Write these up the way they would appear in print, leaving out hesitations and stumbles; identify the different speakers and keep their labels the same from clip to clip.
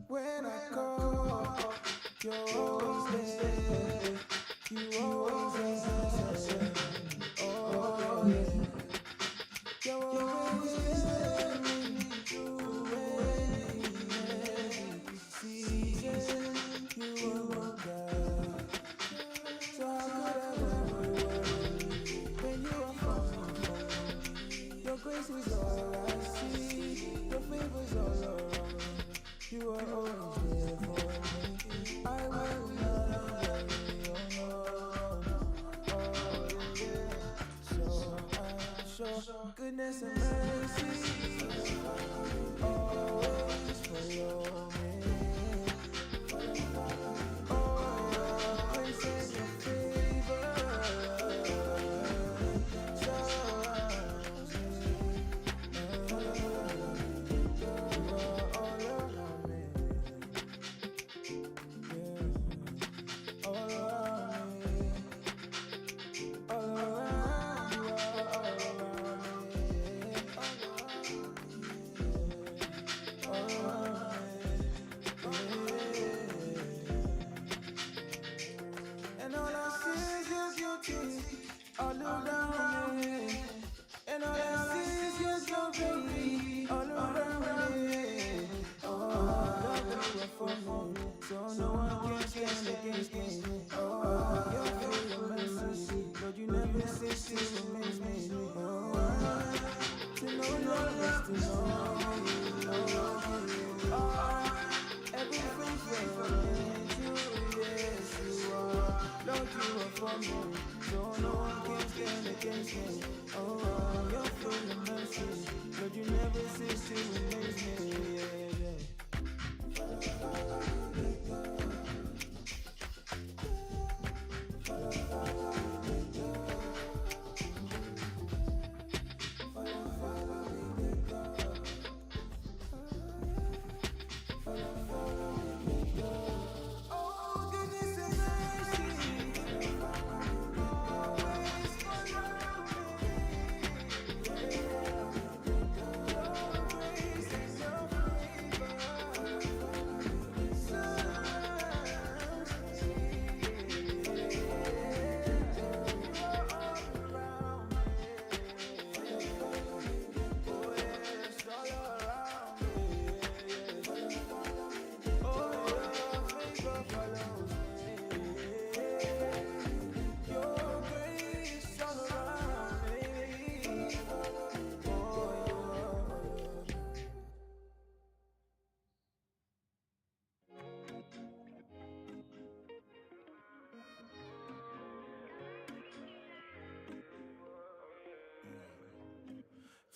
Speaker 1: When I call, you're always there. You always answer. Oh yeah, you're always there. You wait, season. You are God. So how could I worry when you are falling? Your grace is all I see. Your favor's all around. You are always there for me. I will not worry, oh no. Oh yeah. So I show goodness and mercy. Always follow me. Oh, your grace and your favor surrounds me. You are all around me. Yeah. All around me. All around. You are all around me. All around me. And all I see is your beauty all around me. And all I see is your glory all around me. Oh, love you are for me, so no one can stand against me. Oh, your grace and mercy, Lord, you never cease to amaze me. Oh, to know your best, to know you are everything for you. Yes, you are. Lord, you are for me, so no one can stand against me. Oh, you're full of mercy, Lord, you never cease to amaze me. Yeah, yeah. Oh, goodness and mercy, always follow me. Your grace and your favor surrounds me. You are all around me. Oh yes, all around me. Oh, your favor follows me. Your grace all around me. Oh,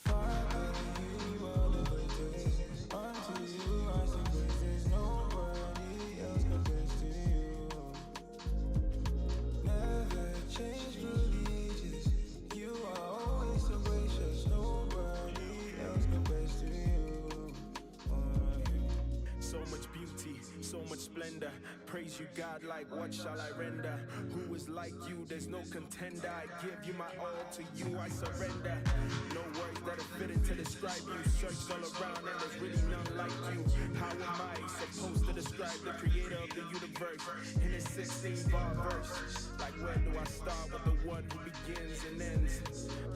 Speaker 1: Father, you are the greatest. Unto you I sing praises. Nobody else compares to you. Never change through the ages. You are always so gracious. Nobody else compares to you.
Speaker 2: So much beauty, so much splendor. Praise you, God, like what shall I render? Who is like you? There's no contender. I give you my all, to you I surrender. No words that are fitting to describe you. Search all around and there's really none like you. How am I supposed to describe the creator of the universe in his 16-bar verse? Like where do I start with the one who begins and ends?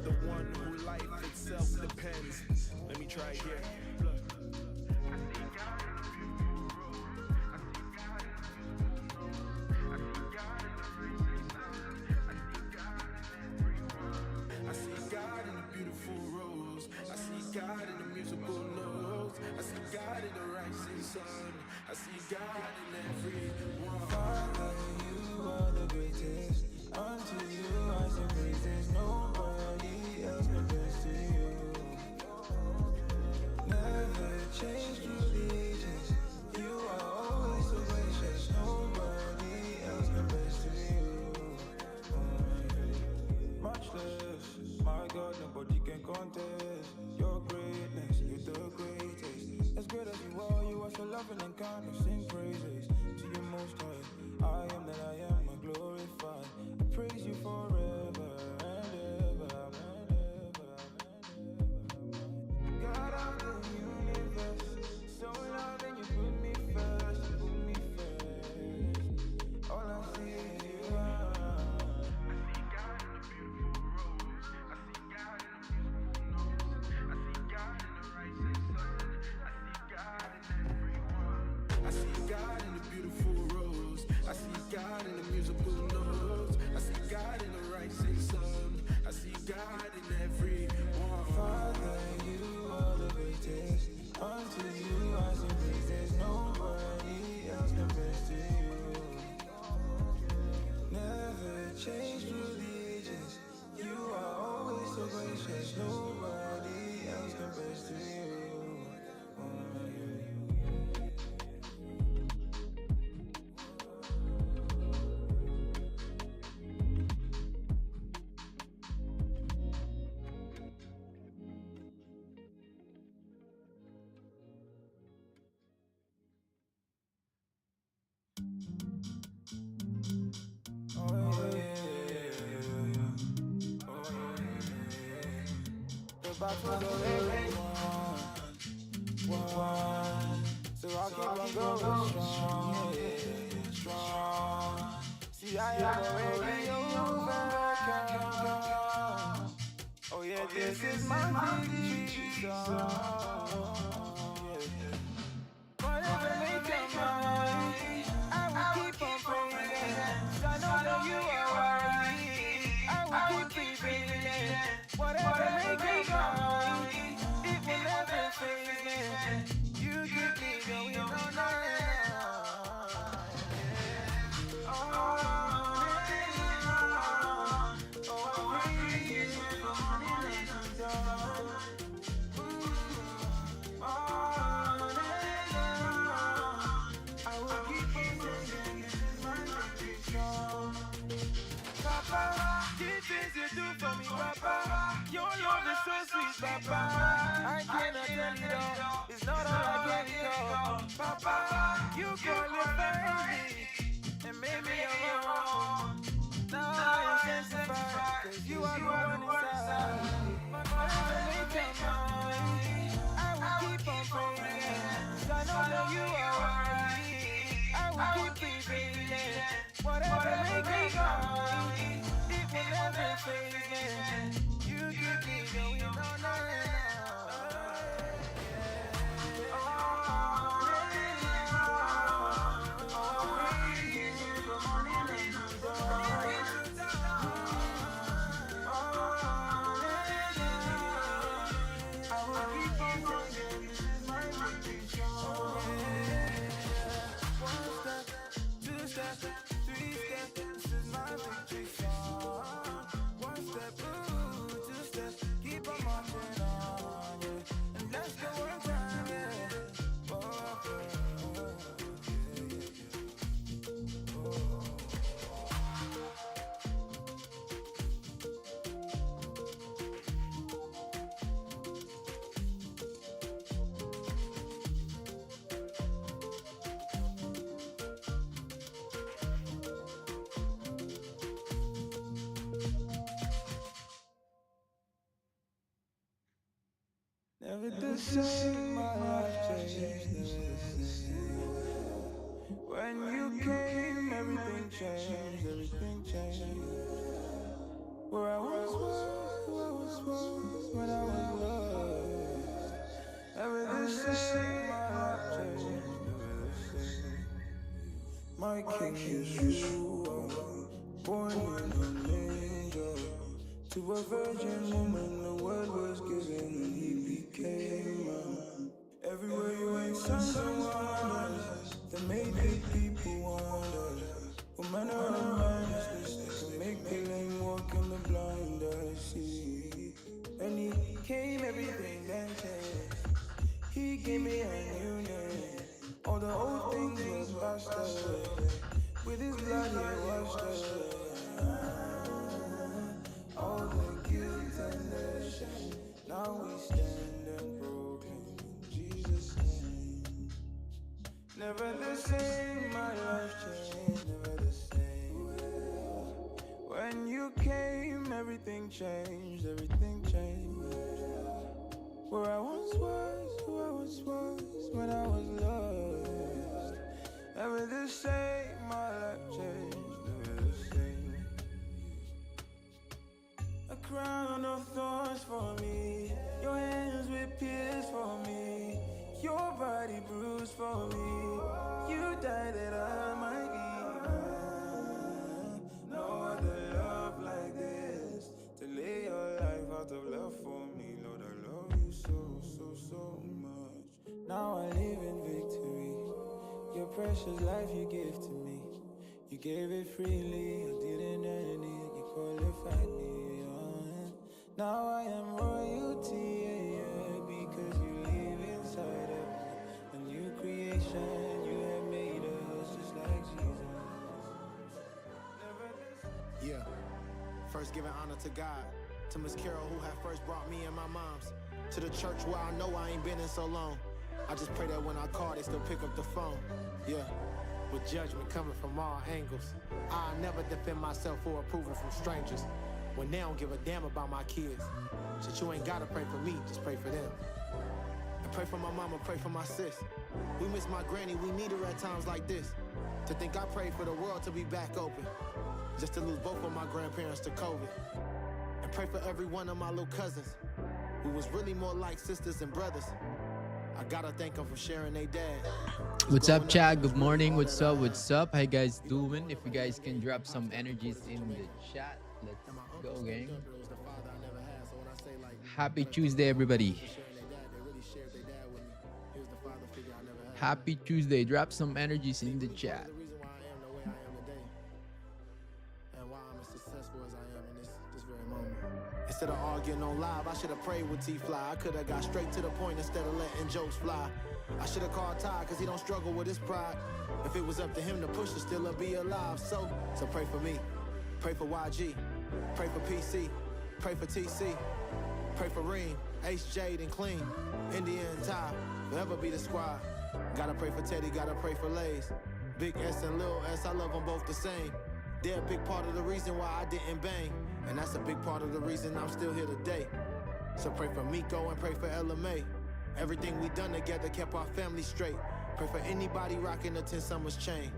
Speaker 2: The one who life itself depends. Let me try it here. Look. I see God in the beautiful rose. I see God in the musical notes. I see God in the rising sun. I see God in everyone.
Speaker 1: Father, you are the greatest. Unto you allegiance. You are always so gracious. Nobody else compares to you. The battle's already won. So I keep on going strong, yeah, strong. See, I have already overcome. Oh yeah, this is my victory song. Yeah. Whatever may come my way, I will keep on praying. 'Cause I know that you are worthy. I will keep believing. Whatever may come my way, it will never faze me. You keep me going on and on. Oh, I praise you for morning and dawn. I will keep on singing, this is my victory song. Papa, the things you do for me, Papa. Your love is so sweet, Papa. I cannot tell it all, it's not all I can recall. Papa, you qualify me and made me your own. Now I am sensified, 'cause you are the one inside. Whatever may come my way, I will keep on praying. 'Cause I know that you are worthy. I will keep believing. Whatever may come my way, it will never faze me. You keep me going on and on. Never the same, my life changed, never the same. When you came, everything changed, everything changed. Where I was, who I was, when I was lost. Never the same, my life changed, never the same. My king is you, born in a manger. To a virgin woman, the word was given and he became man. Everywhere you ain't signs and wonders that made the people wonder. What manner of man is this that can make the lame walk and the blind eye see? When he came, everything then changed. He gave me a new name. All the old things were passed away. With his blood he washed away. All the guilt and the shame. Now we stand and proclaim Jesus' name. Never the same, my life changed, never the same. When you came, everything changed, everything changed. Where I once was, who I was, when I was lost. Never the same, my life changed, never the same. A crown of thorns for me, your hands with pierced for me, your body bruised for me. You died that I might live. No other love like this, to lay your life out of love for me. Lord, I love you so, so, so much. Now I live in victory. Your precious life you gave to me. You gave it freely, I didn't earn it. You call first giving honor to God. To Miss Carol, who had first brought me and my moms. To the church where I know I ain't been in so long. I just pray that when I call, they still pick up the phone. Yeah, with judgment coming from all angles. I never defend myself for approval from strangers. When they don't give a damn about my kids. Shit, you ain't gotta pray for me, just pray for them. And pray for my mama, pray for my sis. We miss my granny, we need her at times like this. To think I prayed for the world to be back open. Just to lose both of my grandparents to COVID. And pray for every one of my little cousins, who was really more like sisters and brothers. I gotta thank them for sharing their dad.
Speaker 3: What's up, chat? Good morning. What's up? What's up? How you guys doing? If you guys can drop some energies in the chat, let's go, gang. Happy Tuesday, everybody. Happy Tuesday. Drop some energies in the chat.
Speaker 1: Instead of arguing on live, I should have prayed with T-Fly. I could have got straight to the point instead of letting jokes fly. I should have called Ty, cause he don't struggle with his pride. If it was up to him to push it, still I'd be alive. So pray for me, pray for YG, pray for PC, pray for TC, pray for Reem, Ace, Jade, and Clean, India and Ty, forever be the squad. Gotta pray for Teddy, gotta pray for Lays. Big S and Lil S, I love them both the same. They're a big part of the reason why I didn't bang. And that's a big part of the reason I'm still here today. So pray for Miko and pray for LMA. Everything we done together kept our family straight. Pray for anybody rocking the 10 Summers chain.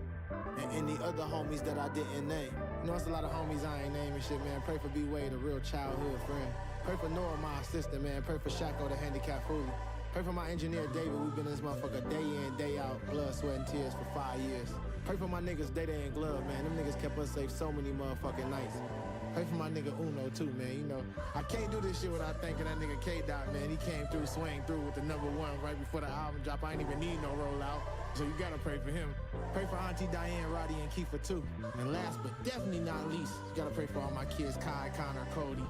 Speaker 1: And any other homies that I didn't name. You know, it's a lot of homies I ain't naming shit, man. Pray for B-Wade, a real childhood friend. Pray for Nora, my assistant, man. Pray for Shako, the handicapped foodie. Pray for my engineer, David. We've been in this motherfucker day in, day out. Blood, sweat, and tears for 5 years. Pray for my niggas, Day Day and Glove, man. Them niggas kept us safe so many motherfucking nights. Pray for my nigga Uno, too, man. You know, I can't do this shit without thanking that nigga K-Dot, man. He came through, swang through with the #1 right before the album drop. I ain't even need no rollout, so you gotta pray for him. Pray for Auntie Diane, Roddy, and Kiefer, too. And last but definitely not least, you gotta pray for all my kids, Kai, Connor, Cody.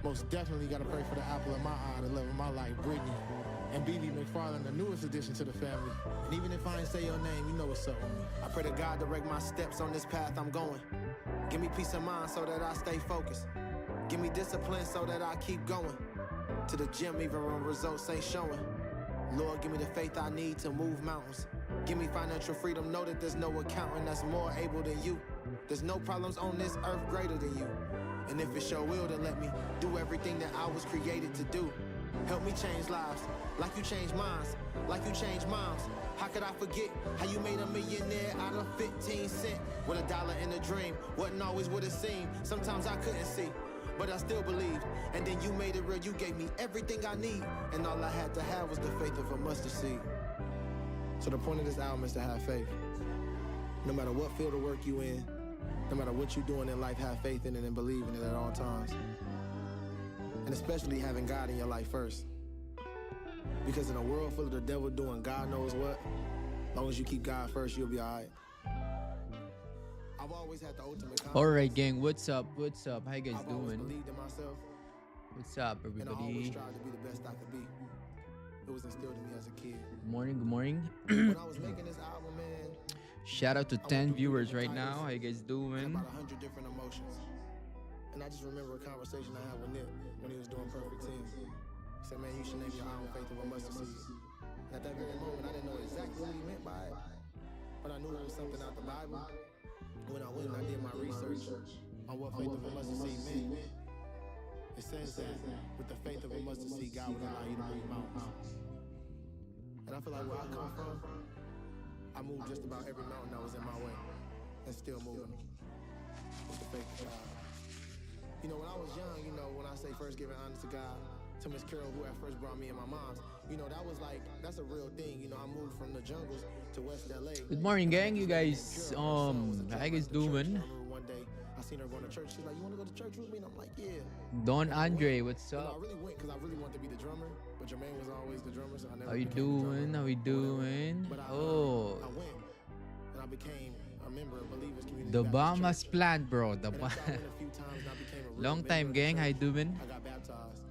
Speaker 1: Most definitely gotta pray for the apple of my eye, the love of my life, Brittany. And BB McFarland, the newest addition to the family. And even if I ain't say your name, you know what's up with me. I pray to God to direct my steps on this path I'm going. Give me peace of mind so that I stay focused. Give me discipline so that I keep going. To the gym even when results ain't showing. Lord, give me the faith I need to move mountains. Give me financial freedom, know that there's no accountant that's more able than you. There's no problems on this earth greater than you. And if it's your will, then let me do everything that I was created to do. Help me change lives, like you changed minds, like you changed moms. How could I forget how you made a millionaire out of 15 cents? With $1 in a dream, wasn't always what it seemed. Sometimes I couldn't see, but I still believed. And then you made it real, you gave me everything I need. And all I had to have was the faith of a mustard seed. So the point of this album is to have faith. No matter what field of work you in, no matter what you're doing in life, have faith in it and believe in it at all times. And especially having God in your life first. Because in a world full of the devil doing God knows what, as long as you keep God first, you'll be all right. I've always had the ultimate confidence.
Speaker 3: All right, gang. What's up? What's up? How you guys
Speaker 1: I've always
Speaker 3: doing?
Speaker 1: believed in myself.
Speaker 3: What's up,
Speaker 1: And I always
Speaker 3: everybody?
Speaker 1: tried to be the best I could be. It was instilled in me as a kid.
Speaker 3: Good morning. Good morning.
Speaker 1: When I was making this album, man,
Speaker 3: Shout out to 10 viewers right now. How you guys
Speaker 1: and
Speaker 3: doing?
Speaker 1: about 100 different emotions. And I just remember a conversation I had with Nip when he was doing Perfect 10. He said, man, you should name your album Faith of a Mustard Seed. And at that very moment, I didn't know exactly what he meant by it, but I knew it was something out the Bible. When I went and I did my research on what Faith of a Mustard Seed meant, it says that with the faith of a mustard seed, God would allow you to move mountains. And I feel like where I come from, I moved just about every mountain that was in my way, and still moving with the faith of God. You know, when I was young, you know, when I say first giving honor to God, to Miss Carol, who at first brought me and my moms, you know, that was like, that's a real thing. You know, I moved from the jungles to West LA.
Speaker 3: Good morning, gang. You guys, how you guys doing?
Speaker 1: I remember one day, I seen her going to church. She's like, you want to go to church with me? And I'm like, yeah.
Speaker 3: Don Andre, what's
Speaker 1: You know,
Speaker 3: up?
Speaker 1: I really went because I really wanted to be the drummer, but Jermaine was always the drummer, so I never
Speaker 3: How you
Speaker 1: became the drummer
Speaker 3: doing? How we
Speaker 1: or whatever.
Speaker 3: doing?
Speaker 1: But I went, and I became a member of Believers Community
Speaker 3: The
Speaker 1: Baptist
Speaker 3: Bahamas
Speaker 1: Church.
Speaker 3: plant, bro. The
Speaker 1: And
Speaker 3: ba-
Speaker 1: after I went a few times and I became a real
Speaker 3: Long
Speaker 1: member
Speaker 3: time,
Speaker 1: of the
Speaker 3: gang. How you
Speaker 1: church,
Speaker 3: doing?
Speaker 1: I got baptized.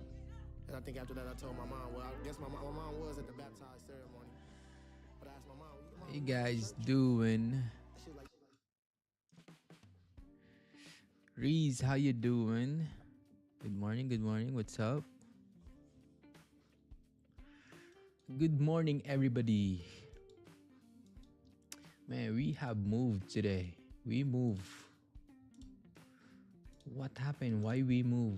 Speaker 1: And I think after that I told my mom, well, I guess my mom was at the baptized ceremony. But I asked my mom,
Speaker 3: How you guys doing?
Speaker 1: she was like,
Speaker 3: Reese, how you doing? Good morning, good morning. What's up? Good morning, everybody. Man, we have moved today. We move. What happened? Why we move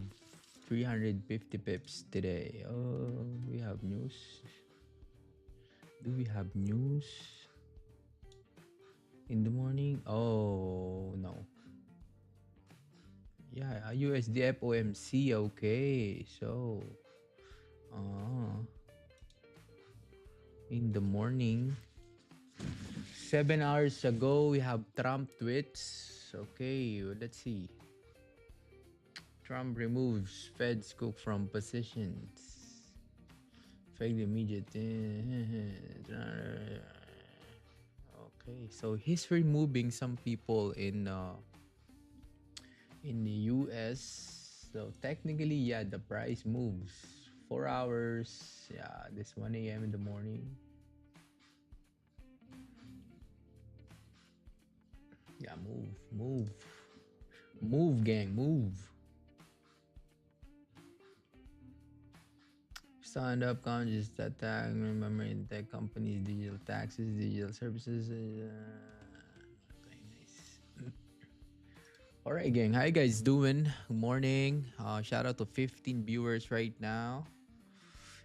Speaker 3: 350 pips today? Oh, we have news. Do we have news in the morning? Oh, no. Yeah, USD FOMC. Okay, so in the morning, 7 hours ago, we have Trump tweets. Okay, let's see. Trump removes Fed's cook from positions. Fake the immediate. Okay, so he's removing some people in the US. So technically, yeah, the price moves 4 hours. Yeah, this 1 a.m. in the morning. Yeah, move, gang, move. Stand up conscious attack. Remember, tech companies, digital taxes, digital services. Okay, nice. All right, gang. How you guys doing? Good morning. Shout out to 15 viewers right now.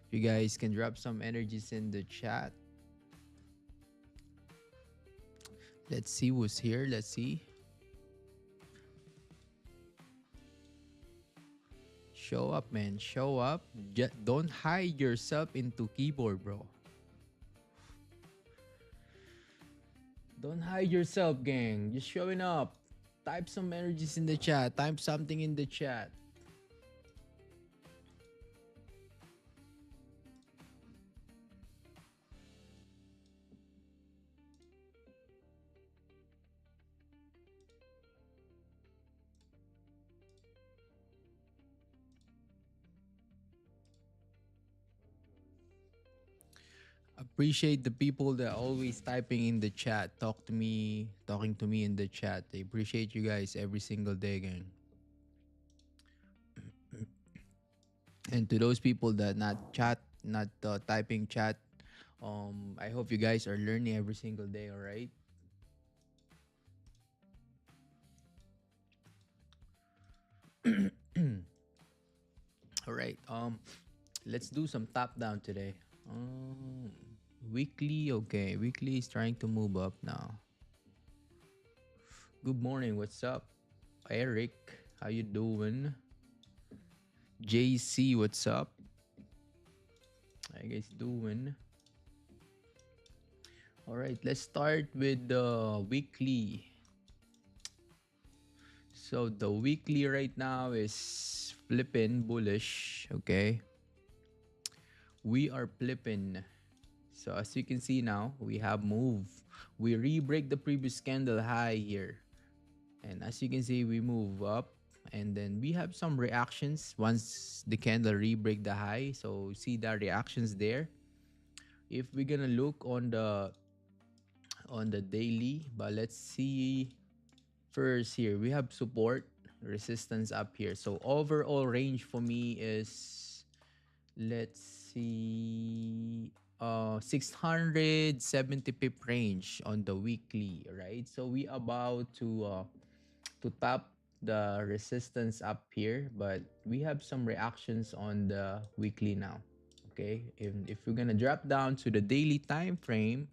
Speaker 3: If you guys can drop some energies in the chat. Let's see who's here. Let's see. Show up, man. Show up. Don't hide yourself into keyboard, bro. Don't hide yourself, gang. Just showing up. Type some energies in the chat. Type something in the chat. Appreciate the people that always typing in the chat. Talking to me in the chat. I appreciate you guys every single day, gang. And to those people that not typing chat, I hope you guys are learning every single day. All right. All right. Let's do some top down today. Weekly, okay. Weekly is trying to move up now. Good morning. What's up, Eric? How you doing? JC, what's up? How you guys doing? All right, let's start with the weekly. So the weekly right now is flipping bullish. Okay, we are flipping. So as you can see now, we have move. We re-break the previous candle high here. And as you can see, we move up. And then we have some reactions once the candle re-break the high. So see the reactions there. If we're gonna look on the daily, but let's see first here. We have support, resistance up here. So overall range for me is, let's see, 670 pip range on the weekly, right? So we about to tap the resistance up here, but we have some reactions on the weekly now. Okay, if we're gonna drop down to the daily time frame,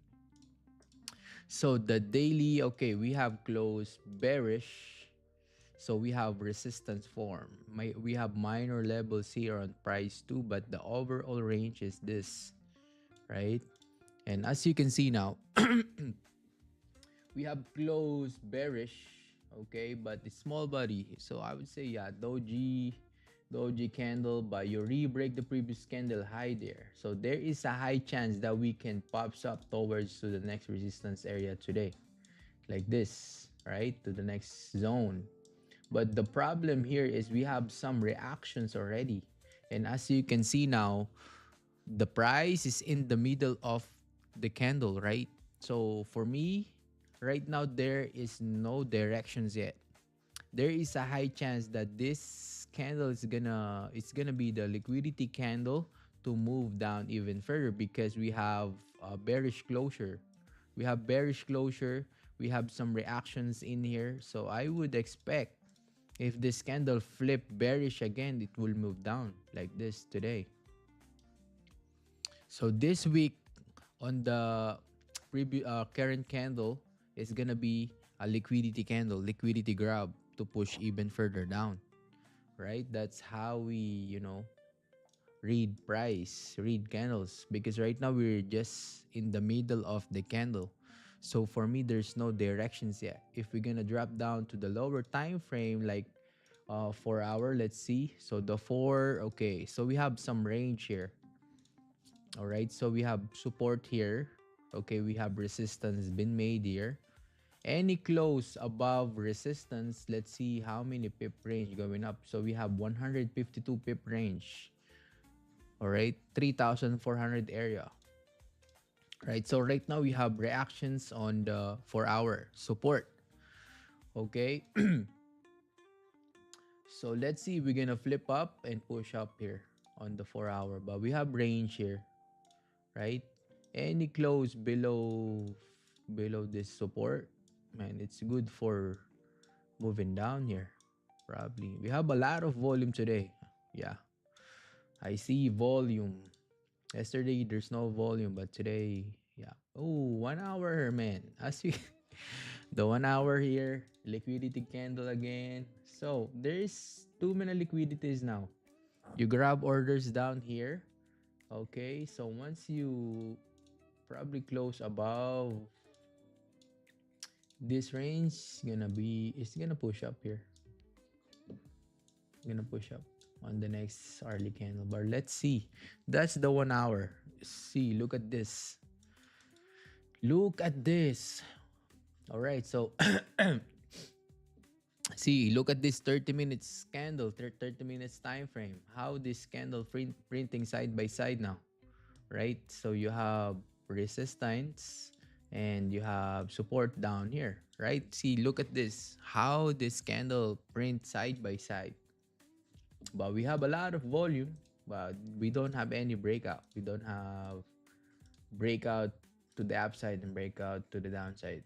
Speaker 3: so the daily, okay, we have closed bearish. So we have resistance form. We have minor levels here on price too, but the overall range is this, right? And as you can see now, we have closed bearish, okay, but the small body. So I would say, yeah, doji candle, but you re-break the previous candle high there. So there is a high chance that we can pops up towards to the next resistance area today, like this, right, to the next zone. But the problem here is we have some reactions already. And as you can see now, the price is in the middle of the candle, right? So for me, right now, there is no directions yet. there is a high chance that this candle is gonna, it's gonna be the liquidity candle to move down even further, because we have a bearish closure. We have bearish closure. We have some reactions in here. So I would expect if this candle flip bearish again, it will move down like this today. So this week on the current candle is gonna be a liquidity candle, liquidity grab to push even further down, right? That's how we, read price, read candles, because right now we're just in the middle of the candle. So for me, there's no directions yet. If we're gonna drop down to the lower time frame, like 4 hour, let's see. So the four, okay. So we have some range here. All right. So we have support here. Okay, we have resistance been made here. Any close above resistance, let's see how many pip range going up. So we have 152 pip range. All right, 3,400 area. Right, so right now we have reactions on the 4 hour support. Okay, so let's see, we're gonna flip up and push up here on the 4 hour, but we have range here, right? Any close below this support, man, it's good for moving down here. Probably we have a lot of volume today. Yeah, I see volume. Yesterday there's no volume, but today, yeah. Oh, 1 hour, man. As you, the 1 hour here, liquidity candle again. So there's too many liquidities now. You grab orders down here. Okay, so once you probably close above this range, it's gonna push up here. Gonna push up on the next hourly candle bar. Let's see. That's the 1 hour. See, look at this. Look at this. All right, so see, look at this 30 minutes candle, 30 minutes time frame. How this candle printing side by side now, right? So you have resistance and you have support down here, right? See, look at this. How this candle print side by side. But we have a lot of volume, but we don't have any breakout. We don't have breakout to the upside and breakout to the downside.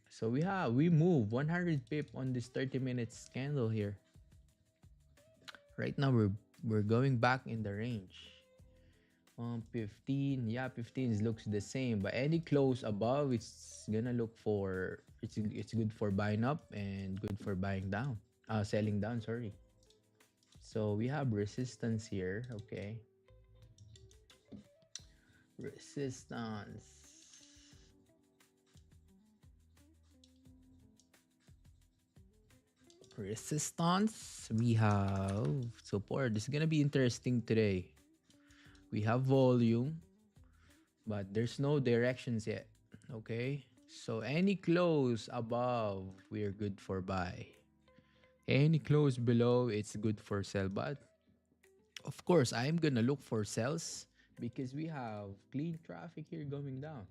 Speaker 3: So we move 100 pip on this 30 minutes candle here. Right now we're going back in the range. 15, yeah, 15 looks the same, but any close above, it's gonna look for, it's good for buying up and good for buying down. Selling down, sorry. So we have resistance here, okay. Resistance. Resistance. We have support. This is gonna be interesting today. We have volume, but there's no directions yet. Okay. So any close above, we're good for buy. Any close below, it's good for sell. But of course, I'm gonna look for sells because we have clean traffic here going down.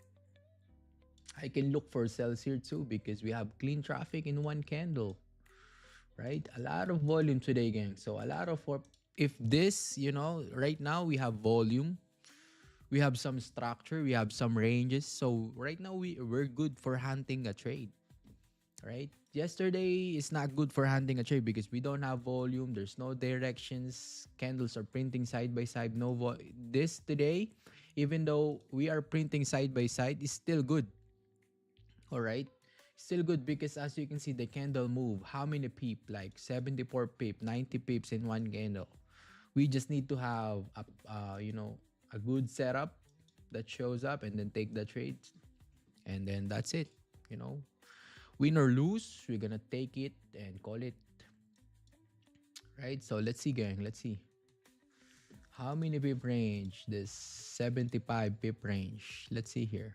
Speaker 3: I can look for sells here too because we have clean traffic in one candle, right? A lot of volume today, gang. So a lot of if this, right now we have volume, we have some structure, we have some ranges. So right now we're good for hunting a trade, right? Yesterday is not good for hunting a trade because we don't have volume. There's no directions. Candles are printing side by side. This today, even though we are printing side by side, is still good. All right, still good because as you can see, the candle move. How many pip? Like 74 pip, 90 pips in one candle. We just need to have a good setup that shows up and then take the trades, and then that's it. Win or lose, we're gonna take it and call it, right? So let's see, gang. Let's see how many pip range. This 75 pip range. Let's see here.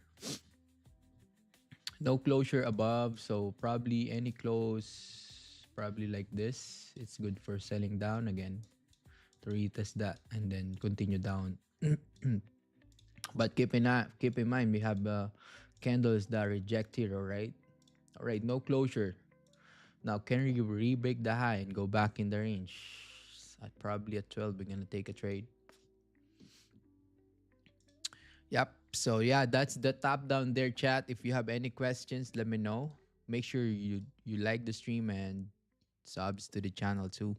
Speaker 3: No closure above, so probably any close, probably like this, it's good for selling down again to retest that and then continue down. But keep in mind, we have candles that reject here. All right, no closure, Now, can you re-break the high and go back in the range? Probably at 12, we're gonna take a trade. Yep. So yeah, that's the top down there, chat. If you have any questions, let me know. Make sure you like the stream and subs to the channel too.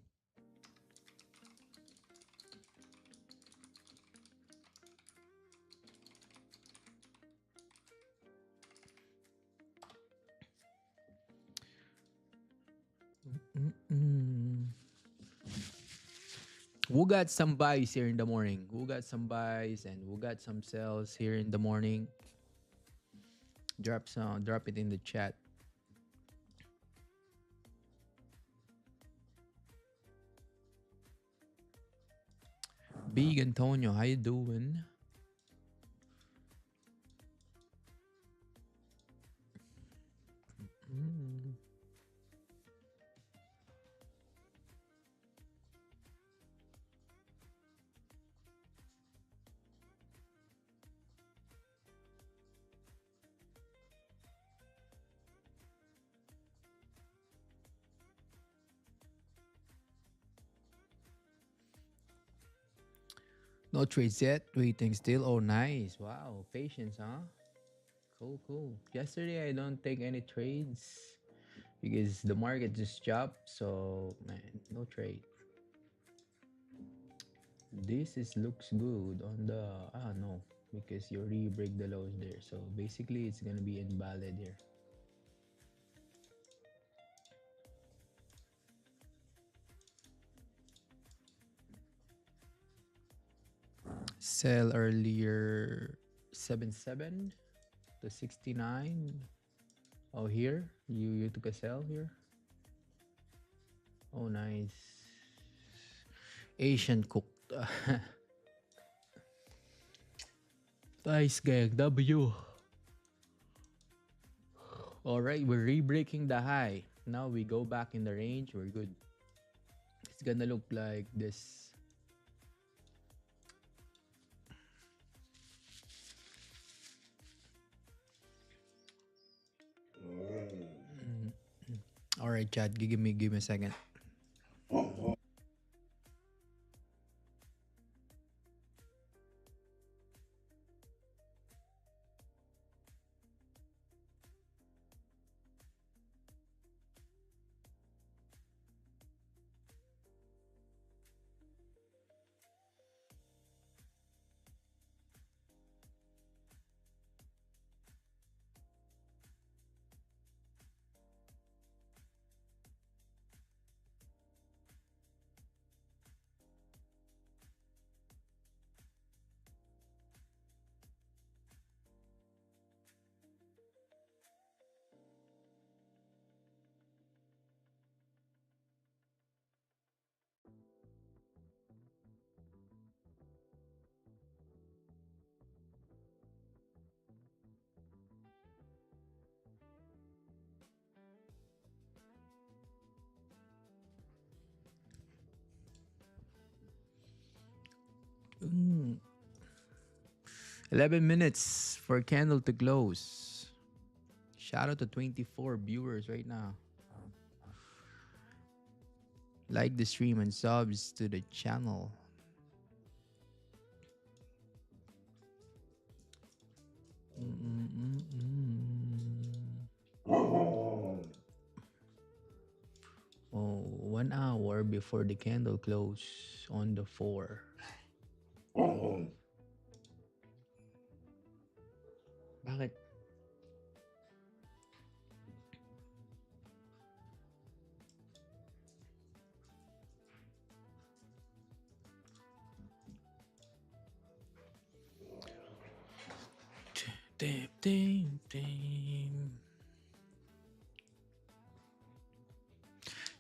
Speaker 3: Mm-mm. Who got some buys here in the morning? Who got some buys and who got some sells here in the morning? Drop it in the chat. Big Antonio, how you doing? Mm. No trades yet. Waiting still. Oh, nice. Wow, patience, huh? Cool, cool. Yesterday I don't take any trades because the market just dropped. So man, no trade. This is looks good on the no, because you already break the lows there. So basically it's gonna be invalid here. Sell earlier 7-7 to 69. Oh, here you took a sell here. Oh, nice. Asian cooked. Nice gang W. All right, we're re-breaking the high. Now we go back in the range. We're good. It's gonna look like this. Mm. All right, Chad. Give me a second. Mm. 11 minutes for candle to close. Shout out to 24 viewers right now. Like the stream and subs to the channel. Mm-mm-mm-mm. Oh, 1 hour before the candle close on the 4. Bakit? Damn, damn, damn.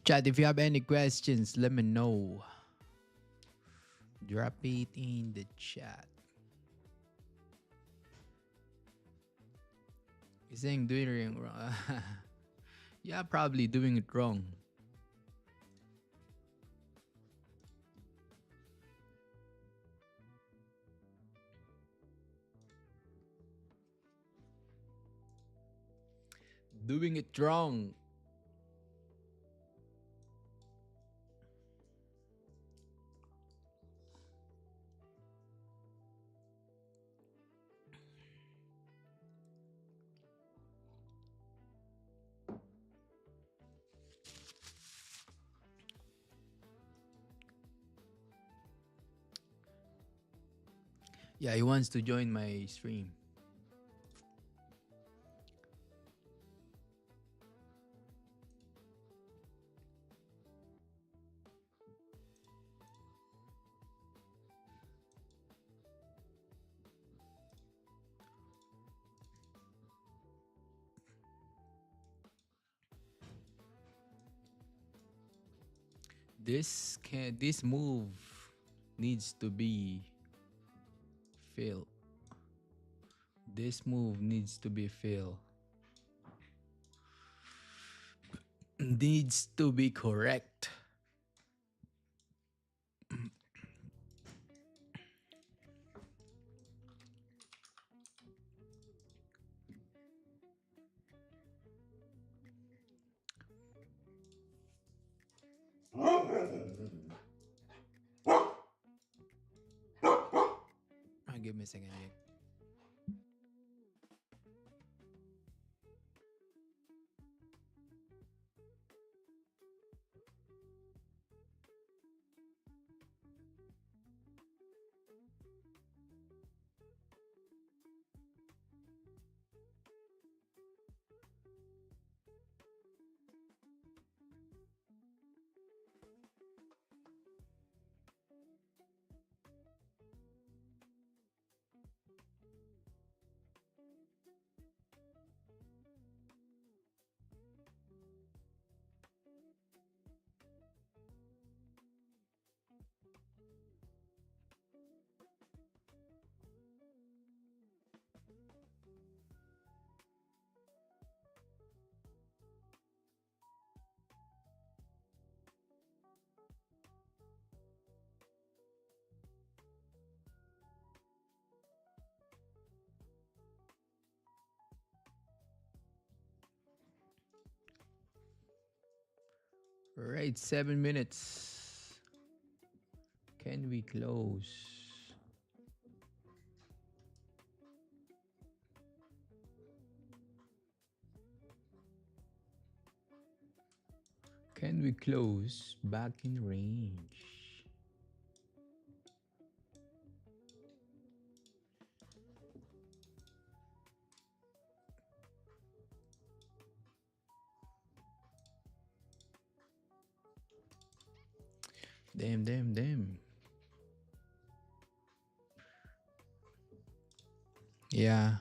Speaker 3: Chat, if you have any questions, let me know. Drop it in the chat. You're saying doing it wrong. Yeah, probably doing it wrong. Doing it wrong. Yeah, he wants to join my stream. This move needs to be fail. This move needs to be fail. Needs to be correct. Give me a second. All right, 7 minutes. Can we close? Can we close back in range? Damn, damn, damn. Yeah.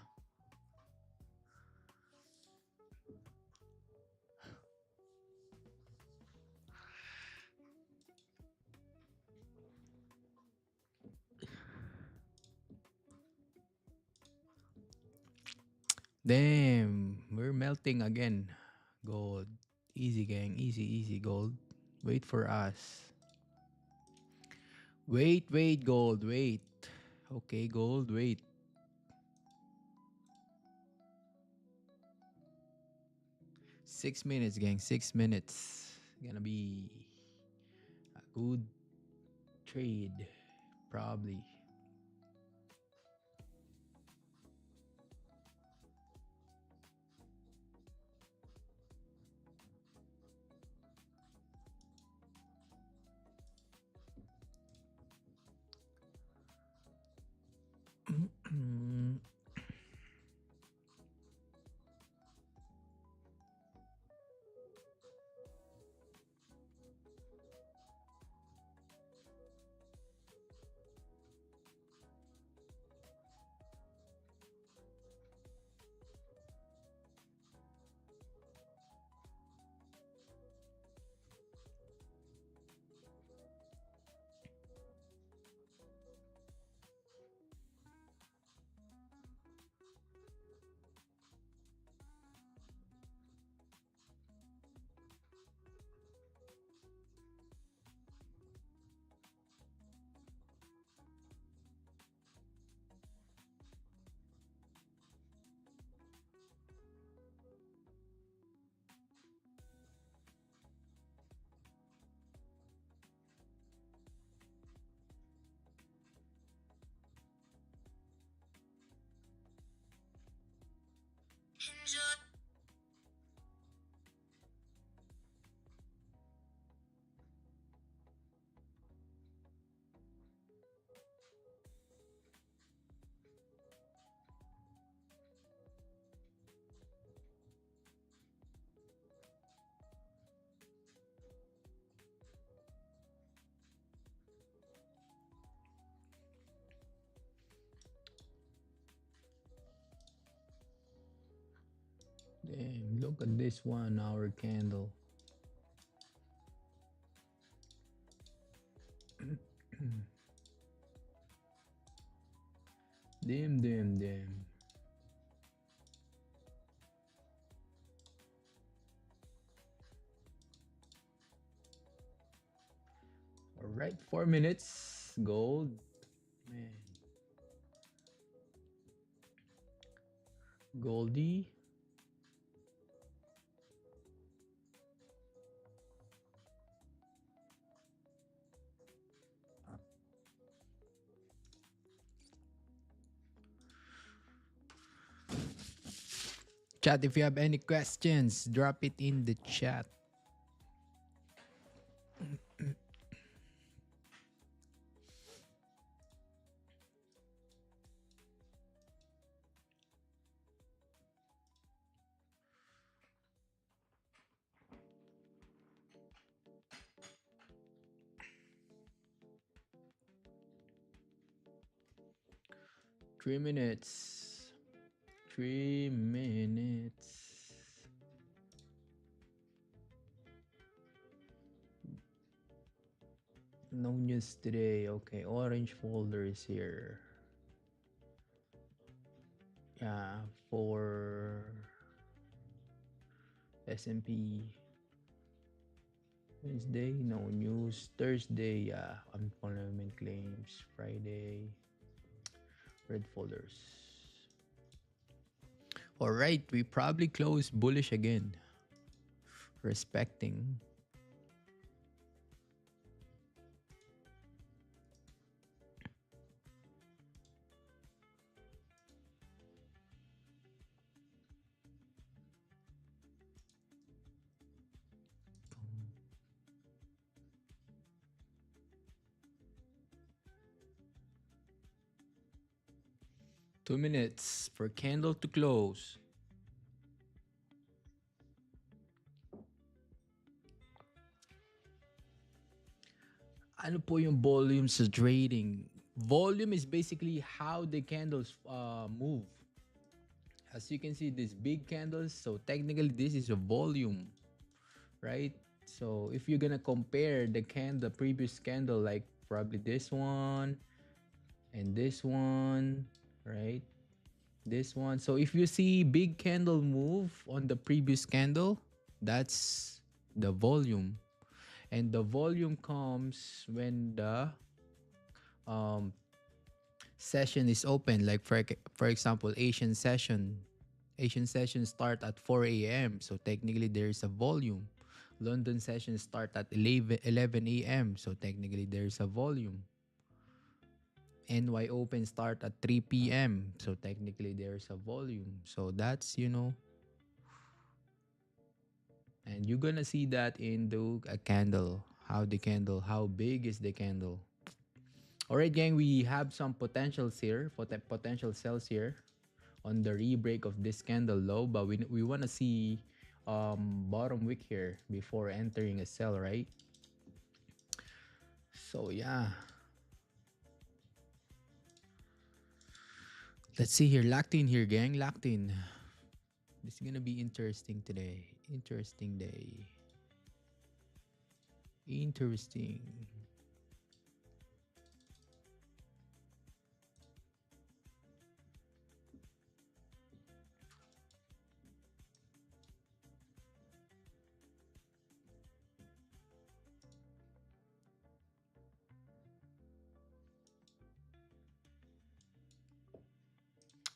Speaker 3: Damn, we're melting again. Gold. Easy, gang. Easy, easy, gold. Wait for us. Wait, wait, gold. Wait. Okay, gold. Wait. 6 minutes, gang. 6 minutes. Gonna be a good trade. Probably. Look at this 1 hour candle. Damn, damn, damn. All right, 4 minutes. Gold. Man. Goldie. Chat, if you have any questions, drop it in the chat. Three minutes. 3 minutes. No news today. Okay, orange folder is here. Yeah, for S&P. Wednesday, no news. Thursday, yeah, unemployment claims. Friday, red folders. All right, we probably close bullish again. Respecting. Two minutes for candle to close. Ano po yung volume sa trading? Volume is basically how the candles move. As you can see, these big candles, so technically this is a volume, right? So if you're gonna compare the previous candle, like probably this one and this one, right? This one. So if you see big candle move on the previous candle, that's the volume. And the volume comes when the session is open. Like for example, Asian session start at 4 a.m. So technically there is a volume. London session start at 11 a.m. So technically there is a volume. NY Open start at 3 p.m. So technically there's a volume. So that's, and you're gonna see that in a candle. How big is the candle? All right, gang, we have some potentials here, potential sells here on the rebreak of this candle low, but we want to see bottom wick here before entering a sell, right? So yeah, let's see here. Locked in here, gang. Locked in. This is gonna be interesting today. Interesting day. Interesting.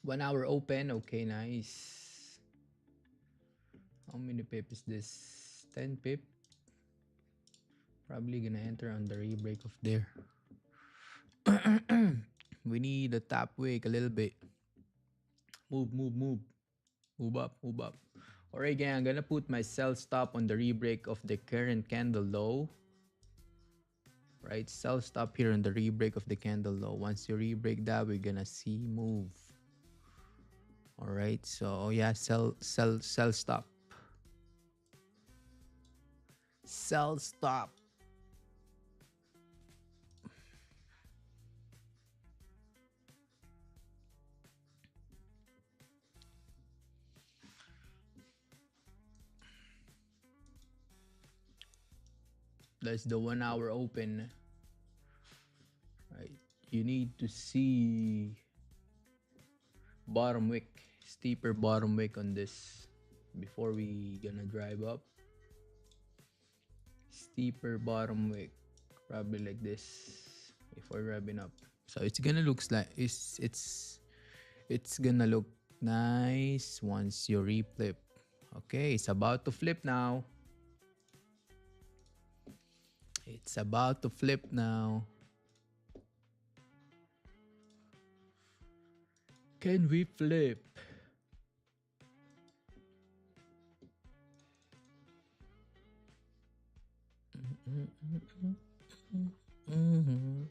Speaker 3: One hour open. Okay, nice. How many pip is this? 10 pip. Probably gonna enter on the rebreak of there. We need a top wick a little bit. Move, move, move. Move up, move up. Alright, gang, I'm gonna put my sell stop on the rebreak of the current candle low. Right, sell stop here on the rebreak of the candle low. Once you rebreak that, we're gonna see move. All right, so yeah, sell stop. Sell stop. That's the 1 hour open, right? You need to see bottom wick, steeper bottom wick on this before we gonna drive up. Steeper bottom wick, probably like this before driving up. So it's gonna looks like it's gonna look nice once you reflip. Okay, it's about to flip now. It's about to flip now. Can we flip? Mm-hmm.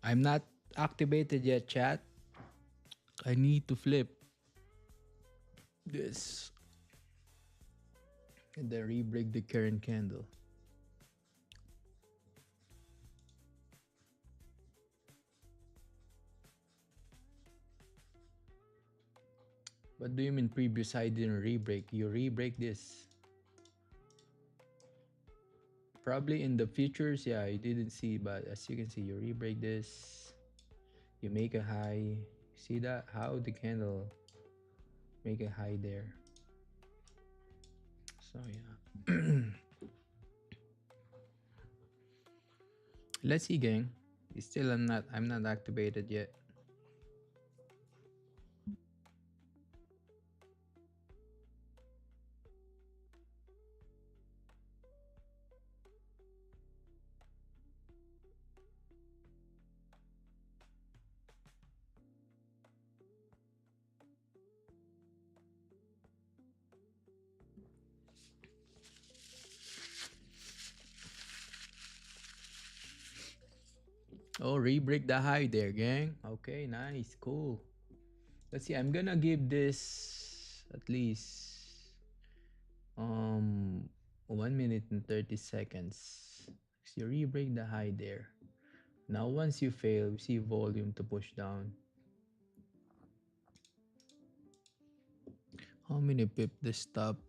Speaker 3: I'm not activated yet, chat. I need to flip this and then re-break the current candle. What do you mean previous high didn't re-break? You re-break this. Probably in the futures, yeah, you didn't see, but as you can see, you re-break this. You make a high. See that? How the candle make a high there. So yeah. Let's see, gang. Still, I'm not activated yet. Oh, re-break the high there, gang. Okay, nice, cool. Let's see. I'm gonna give this at least 1 minute and 30 seconds. So you re-break the high there. Now once you fail, we see volume to push down. How many pip this stop?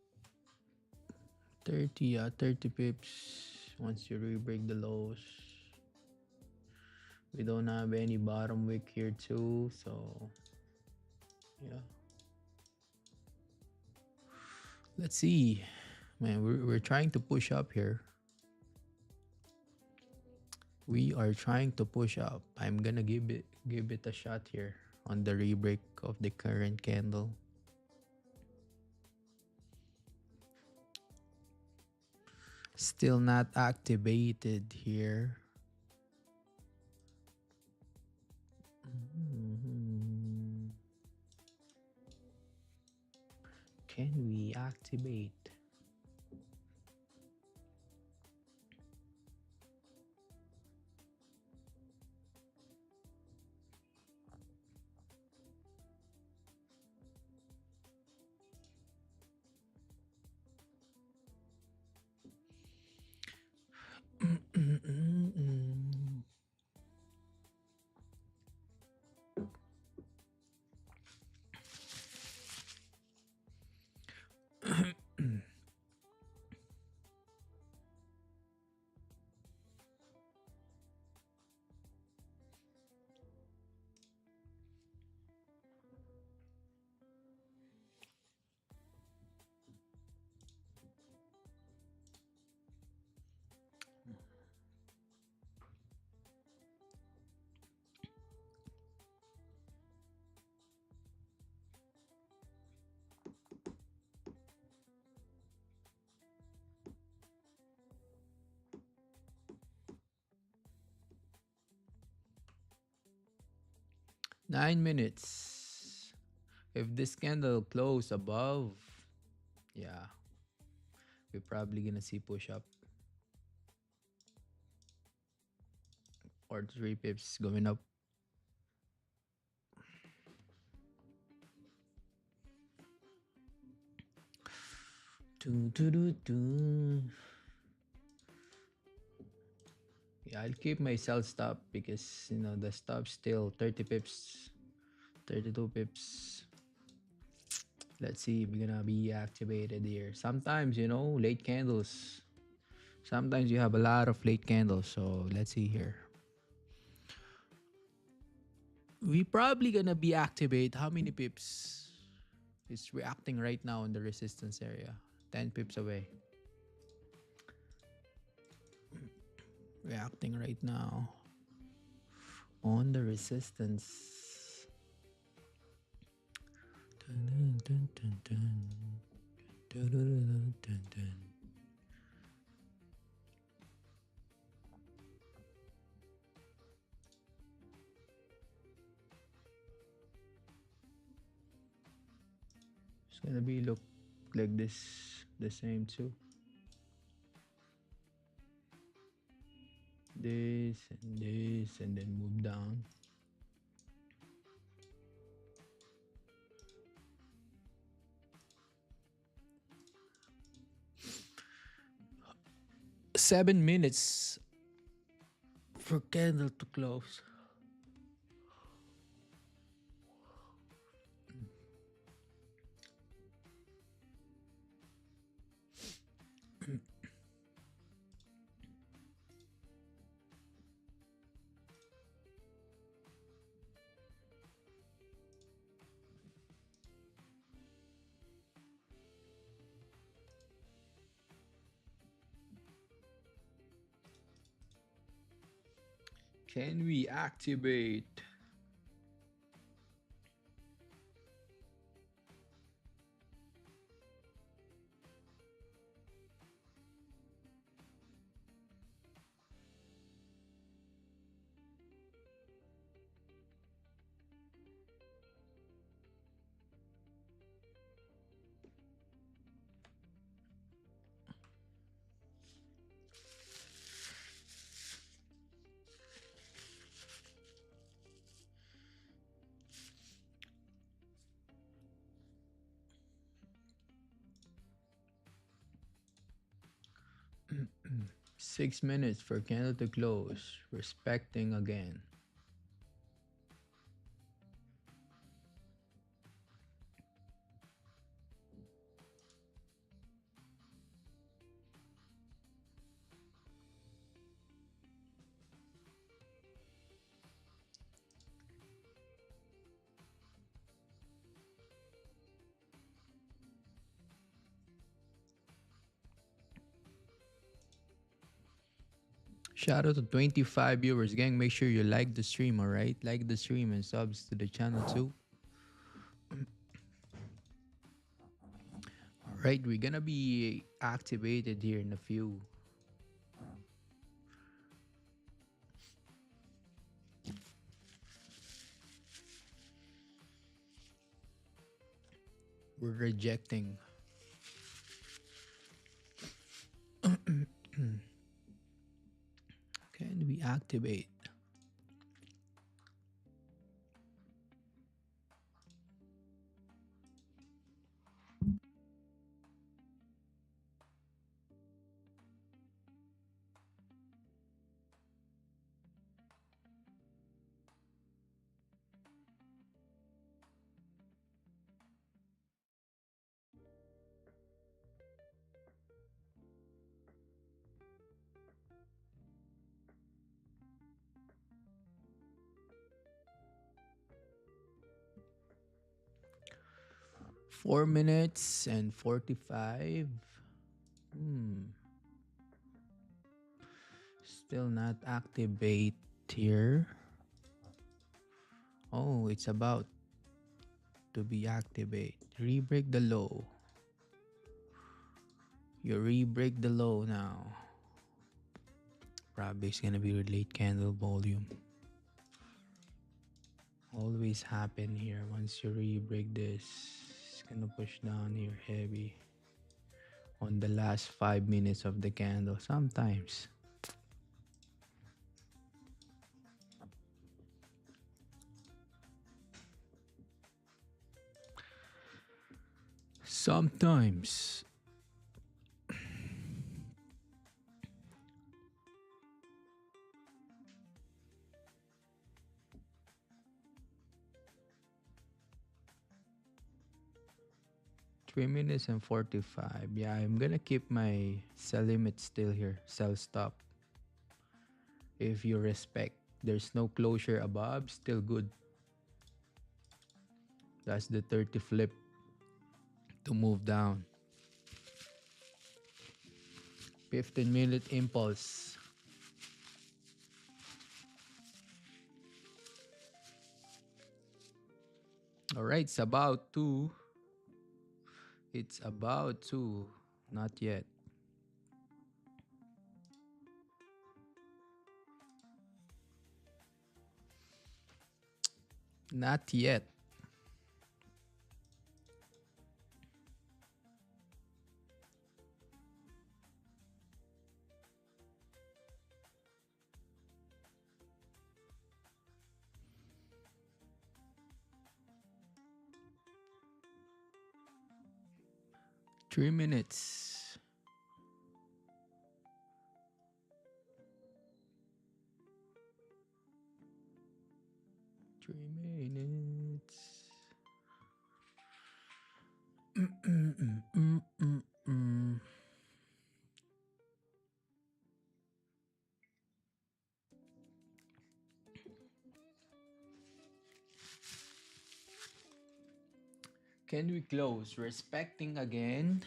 Speaker 3: 30, 30 pips. Once you re-break the lows. We don't have any bottom wick here too, so yeah. Let's see. Man, we're trying to push up here. We are trying to push up. I'm gonna give it a shot here on the re-break of the current candle. Still not activated here. Mhm. Can we activate? Mm-mm-mm-mm. 9 minutes. If this candle close above, yeah, we're probably gonna see push up. 43 pips going up. Doo, doo, doo, doo. Yeah, I'll keep my sell stop because the stop still 30 pips, 32 pips. Let's see if we're gonna be activated here. Sometimes, late candles. Sometimes you have a lot of late candles. So let's see here. We probably gonna be activate how many pips? It's reacting right now in the resistance area. 10 pips away. Reacting right now on the resistance. Dun, dun, dun, dun, dun, dun, dun, dun, dun. It's gonna be look like this, the same too. This, and then move down. Seven minutes for candle to close. Can we activate? Mm, 6 minutes for candle to close. Respecting again. Shout out to 25 viewers, gang. Make sure you like the stream, alright? Like the stream and subs to the channel too. Alright, we're gonna be activated here in a few. We're rejecting. Can we activate? Four minutes and 45. Still not activate here. Oh, it's about to be activate. Re-break the low. You re-break the low now. Probably it's gonna be late candle volume. Always happen here. Once you re-break this, it's gonna push down here heavy on the last 5 minutes of the candle. Sometimes Sometimes 3 minutes and 45. Yeah, I'm gonna keep my sell limit still here. Sell stop. If you respect, there's no closure above, still good. That's the 30 flip to move down. 15-minute impulse. All right, it's about to. It's about to. Not yet. Not yet. Three minutes. 3 minutes. Can we close? Respecting again.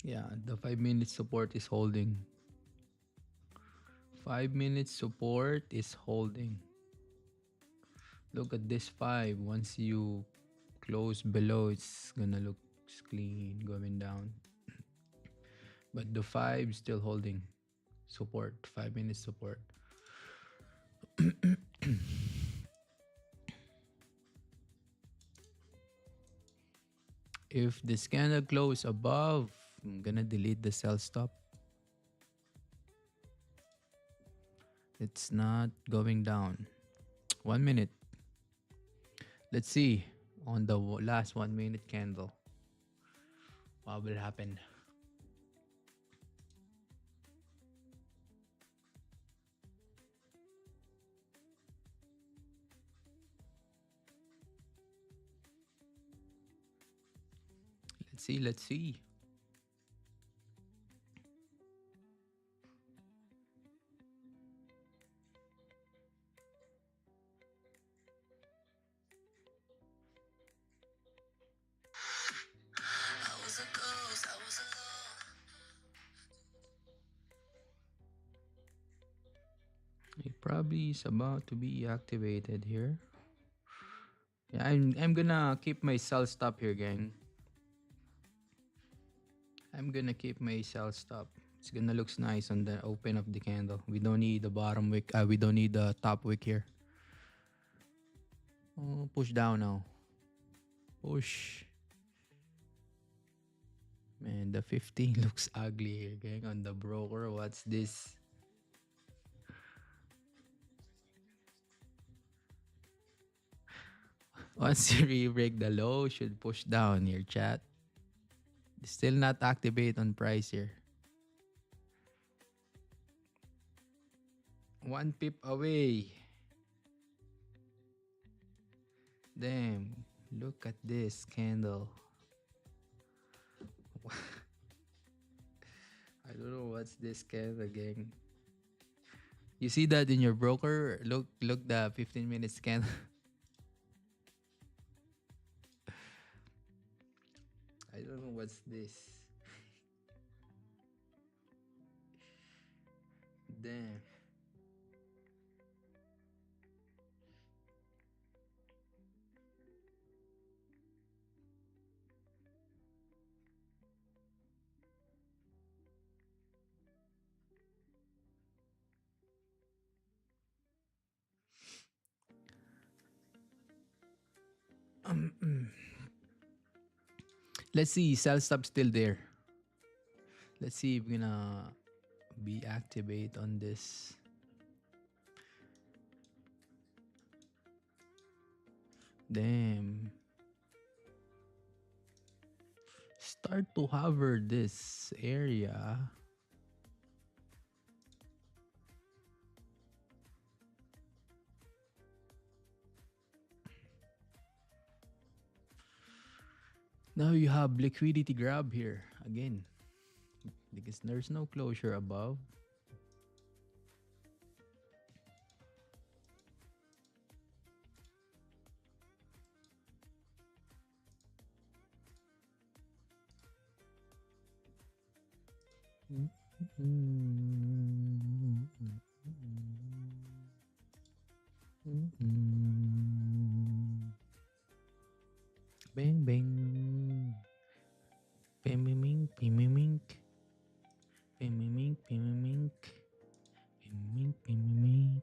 Speaker 3: Yeah, the 5 minute support is holding. 5 minute support is holding. Look at this five. Once you close below, it's gonna look clean going down. But the five still holding support. 5 minute support. If this candle close above, I'm gonna delete the sell stop. It's not going down. 1 minute. Let's see on the last 1 minute candle what will happen. Let's see. Let's see. It probably is about to be activated here. Yeah, I'm gonna keep my sell stop here, gang. I'm gonna keep my sell stop. It's gonna looks nice on the open of the candle. We don't need the bottom wick. We don't need the top wick here. Oh, push down now. Push. Man, the 15 looks ugly here, gang. On the broker, what's this? Once you re-break the low, should push down here, chat. Still not activate on price here. 1 pip away. Damn, look at this candle. I don't know what's this candle, gang. You see that in your broker? Look the 15 minutes candle. I don't know what's this. Damn. Let's see, cell stop still there. Let's see if we're gonna be activate on this. Damn. Start to hover this area. Now you have liquidity grab here again because there's no closure above. Bang bang. Pimimink, pimimink. Pimimink, pimimink. Pimimink, pimimink.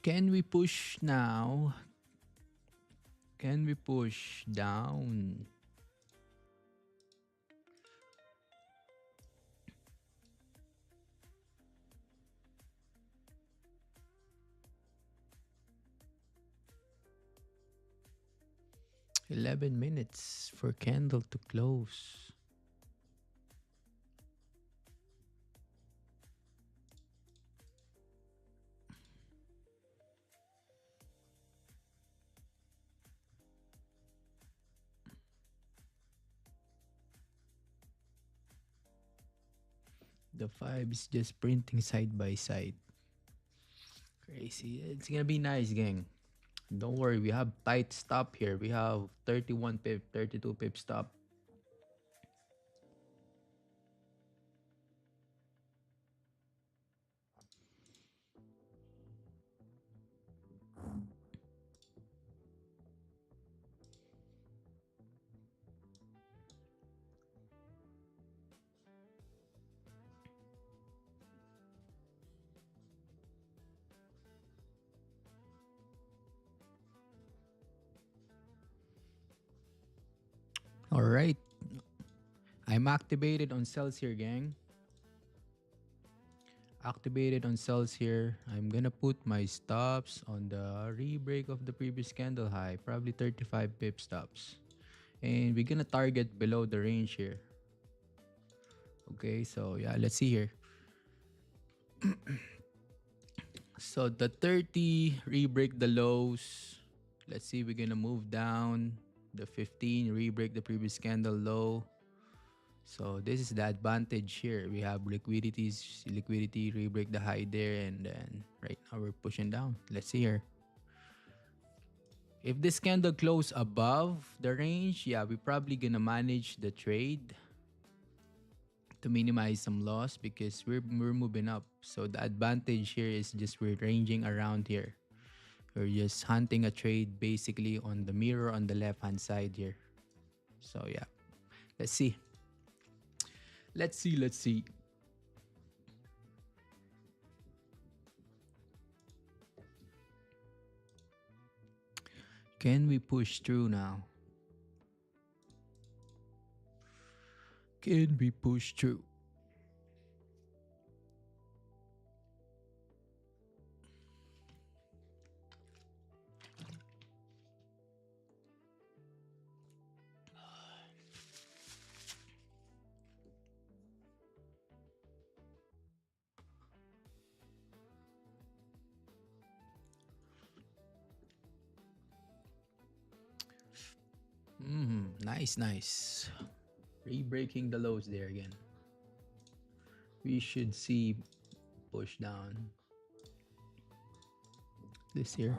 Speaker 3: Can we push now? Can we push down? $11 for candle to close. The 5 is just printing side by side. Crazy. It's gonna be nice, gang. Don't worry, we have tight stop here. We have 31 pip, 32 pip stop. All right. I'm activated on cells here, gang. Activated on cells here. I'm gonna put my stops on the re-break of the previous candle high, probably 35 pip stops. And we're gonna target below the range here. Okay, so yeah, let's see here. So the 30 re-break the lows. Let's see, we're gonna move down. The 15 re-break the previous candle low. So this is the advantage here. We have liquidity re-break the high there, and then right now we're pushing down. Let's see here. If this candle close above the range, yeah, we're probably gonna manage the trade to minimize some loss because we're moving up. So the advantage here is just we're ranging around here. We're just hunting a trade basically on the mirror on the left hand side here. So yeah, let's see. Let's see. Can we push through now? Can we push through? Nice, nice. Re-breaking the lows there again. We should see push down this here.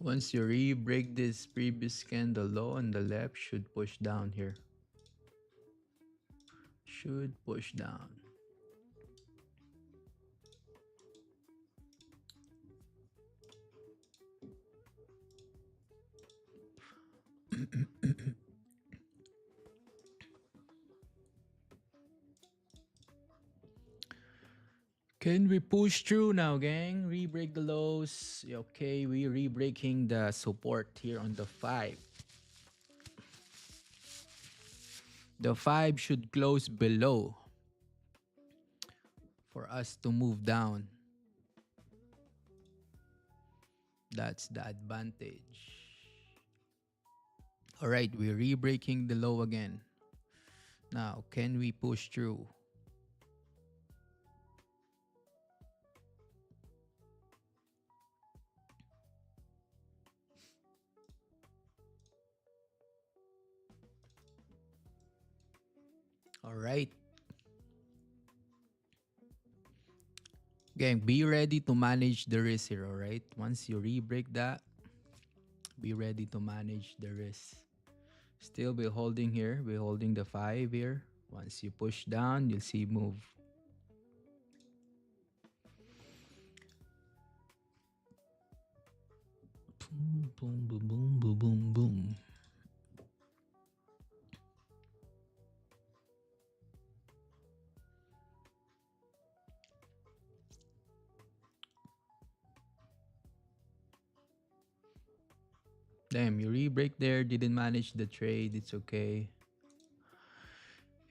Speaker 3: Once you re-break this previous candle low on the left, should push down here. Should push down. Can we push through now, gang? Re-break the lows. Okay, we re-breaking the support here on the 5. The 5 should close below for us to move down. That's the advantage. All right, we're re-breaking the low again. Now, can we push through? All right. Gang, be ready to manage the risk here, all right? Once you re-break that, be ready to manage the risk. Still, we're holding here. We're holding the 5 here. Once you push down, you'll see move. Boom, boom, boom, boom, boom, boom, boom. Damn, you re-break there, didn't manage the trade. It's okay.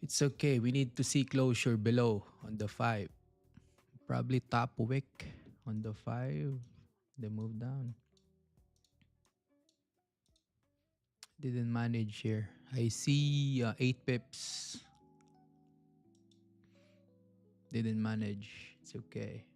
Speaker 3: It's okay. We need to see closure below on the 5. Probably top wick on the 5. They move down. Didn't manage here. I see 8 pips. Didn't manage. It's okay.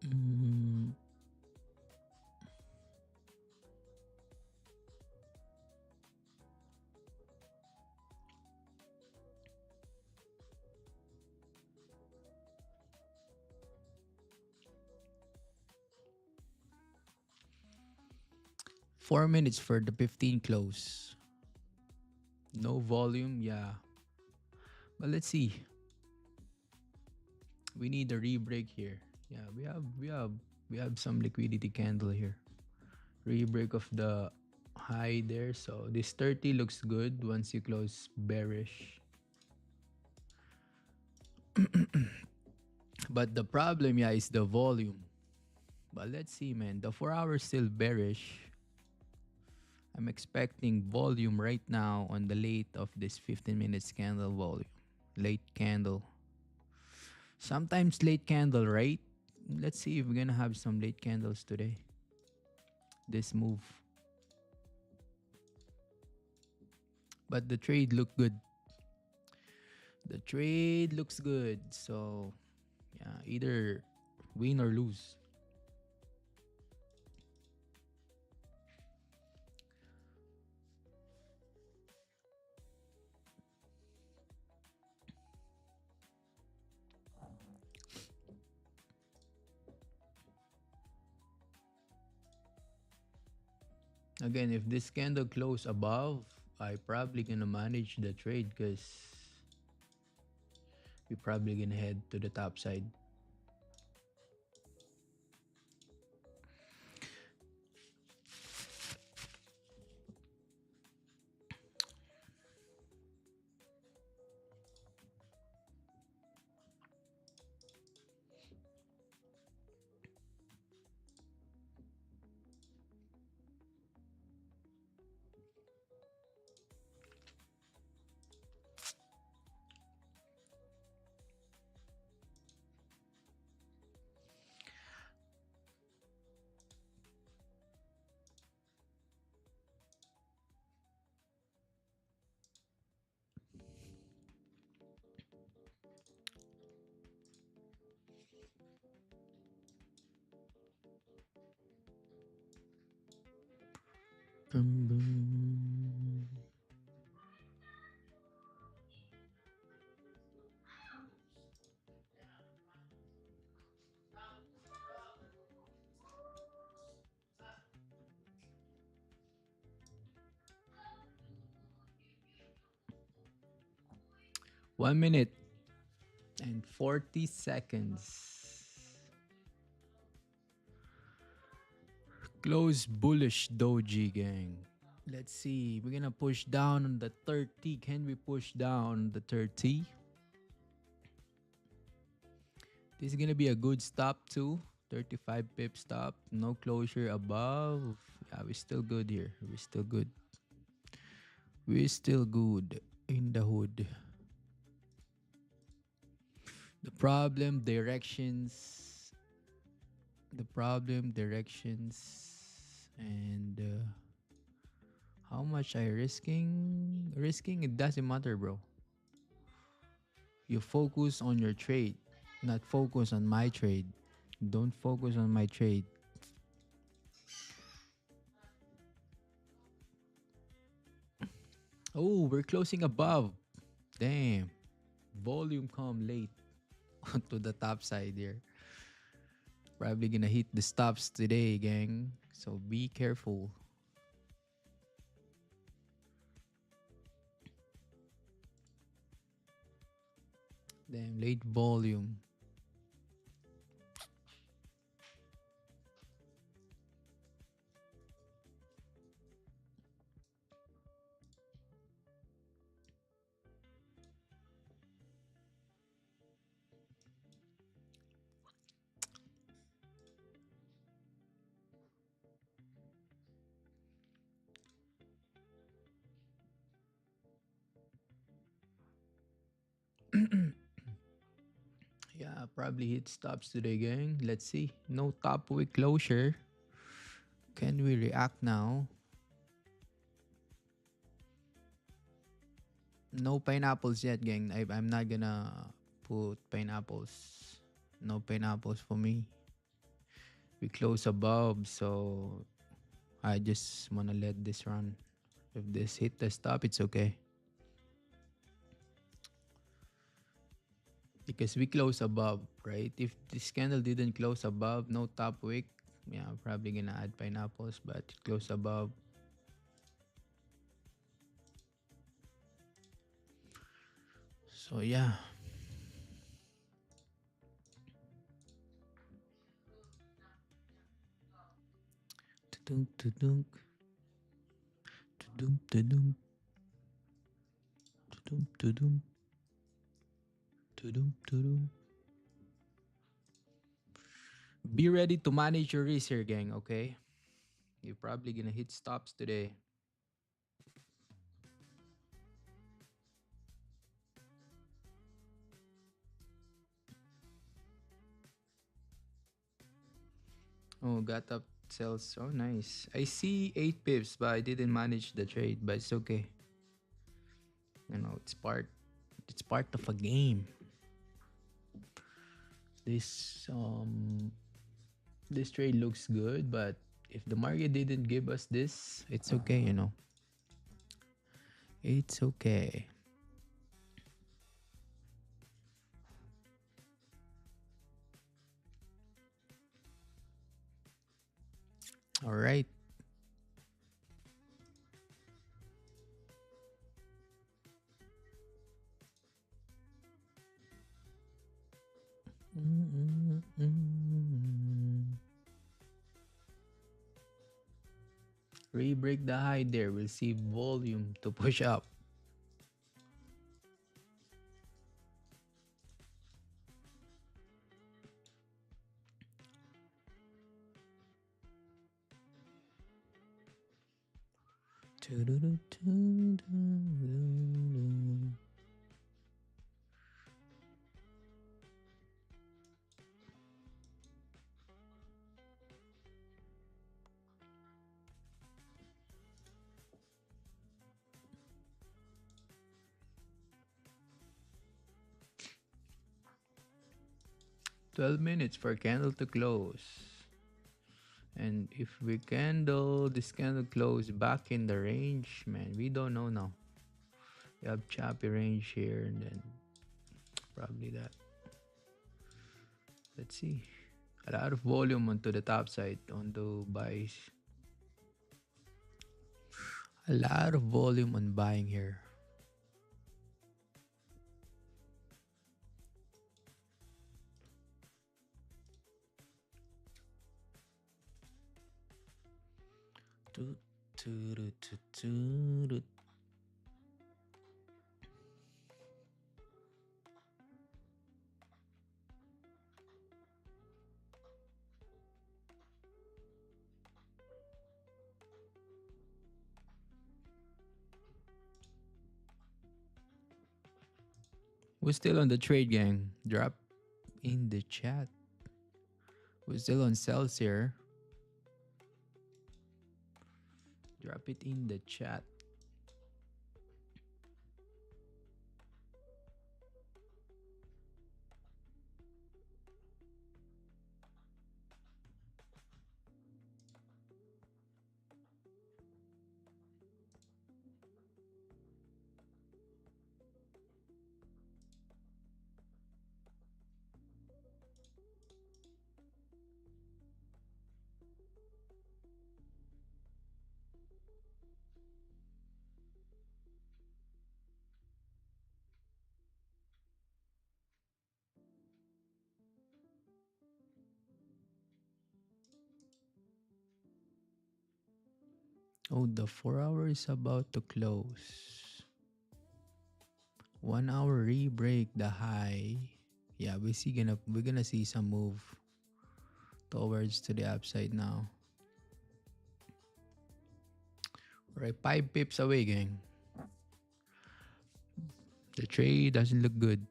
Speaker 3: Mm-hmm. 4 minutes for the 15 close. No volume, yeah. But let's see. We need a re-break here. Yeah, we have some liquidity candle here. Re-break of the high there. So this 30 looks good once you close bearish. But the problem, yeah, is the volume. But let's see, man. The 4 hours still bearish. I'm expecting volume right now on the late of this 15 minutes candle volume. Late candle. Sometimes late candle, right? Let's see if we're gonna have some late candles today. This move. But the trade looked good. The trade looks good. So yeah, either win or lose. Again, if this candle close above, I probably gonna manage the trade because we probably gonna head to the top side. 1 minute and 40 seconds. Close bullish doji gang. Let's see. We're gonna push down on the 30. Can we push down the 30? This is gonna be a good stop too. 35 pip stop. No closure above. Yeah, we're still good here. We're still good. We're still good in the hood. The problem directions. The problem directions and how much I risking? Risking it doesn't matter, bro. You focus on your trade, not focus on my trade. Don't focus on my trade. Oh, we're closing above. Damn. Volume come late to the top side here. Probably gonna hit the stops today, gang. So be careful. Damn, late volume. Yeah, probably hit stops today, gang. Let's see. No top wick closure. Can we react now? No pineapples yet, gang. I'm not gonna put pineapples. No pineapples for me. We close above, so I just wanna let this run. If this hit the stop, it's okay. Because we close above, right? If this candle didn't close above, no top wick, yeah, I'm probably gonna add pineapples, but it close above. So yeah. Tudunk, tudunk, tudunk, tudunk, tudunk, tudunk, tudunk, tudunk. Be ready to manage your risk here, gang, okay? You're probably gonna hit stops today. Oh, got up sells. Oh, nice. I see 8 pips, but I didn't manage the trade, but it's okay. You know, it's part of a game. This this trade looks good, but if the market didn't give us this, it's okay, you know. It's okay. All right. 'Break the high there. We'll see volume to push up. Doo-doo-doo-doo-doo-doo. 12 minutes for candle to close. And if this candle close back in the range, man, we don't know now. We have choppy range here and then probably that. Let's see. A lot of volume onto the top side, onto buys. A lot of volume on buying here. Toot, toot, toot, toot, toot. 'We're still on the trade, gang. Drop in the chat. We're still on sales here. Drop it in the chat. Oh, the 4 hour is about to close. 1 hour re-break the high. Yeah, we're gonna see some move towards to the upside now. Alright, 5 pips away, gang. The trade doesn't look good.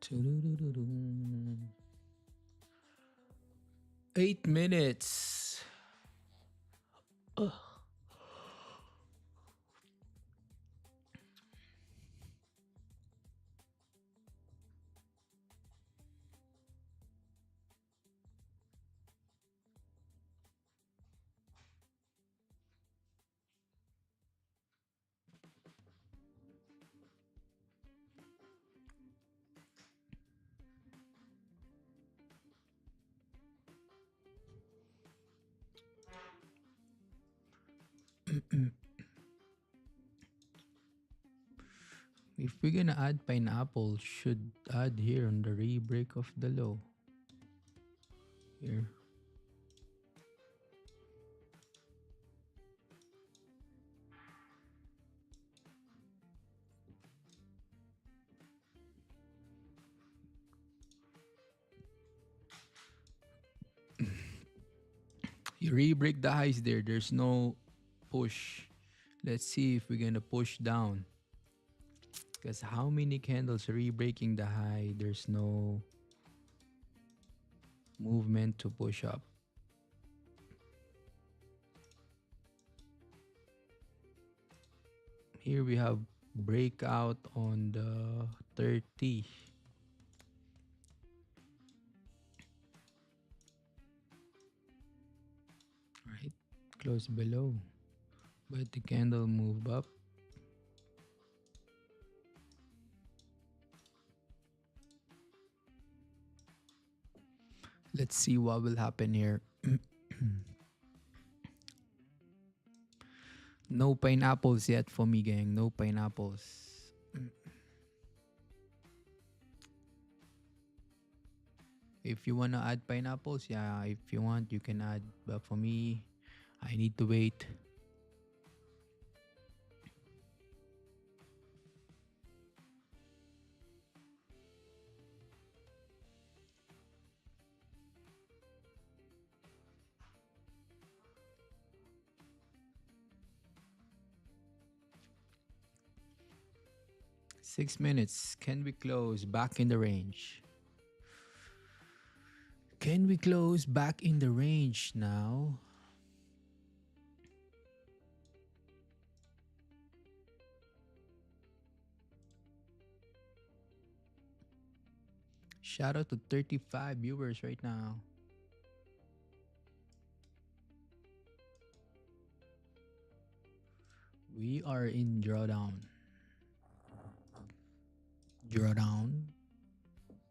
Speaker 3: Tururururu. 8 minutes. Ugh. If we're gonna add pineapple, should add here on the re-break of the low. Here. You re-break the highs there. There's no push. Let's see if we're gonna push down. Because how many candles re-breaking the high? There's no movement to push up. Here we have breakout on the 30. Right, close below. But the candle move up. Let's see what will happen here. No pineapples yet for me, gang. No pineapples. If you want to add pineapples, yeah, if you want, you can add. But for me, I need to wait. Six minutes. Can we close back in the range? Can we close back in the range now? Shout out to 35 viewers right now. We are in drawdown. Drawdown.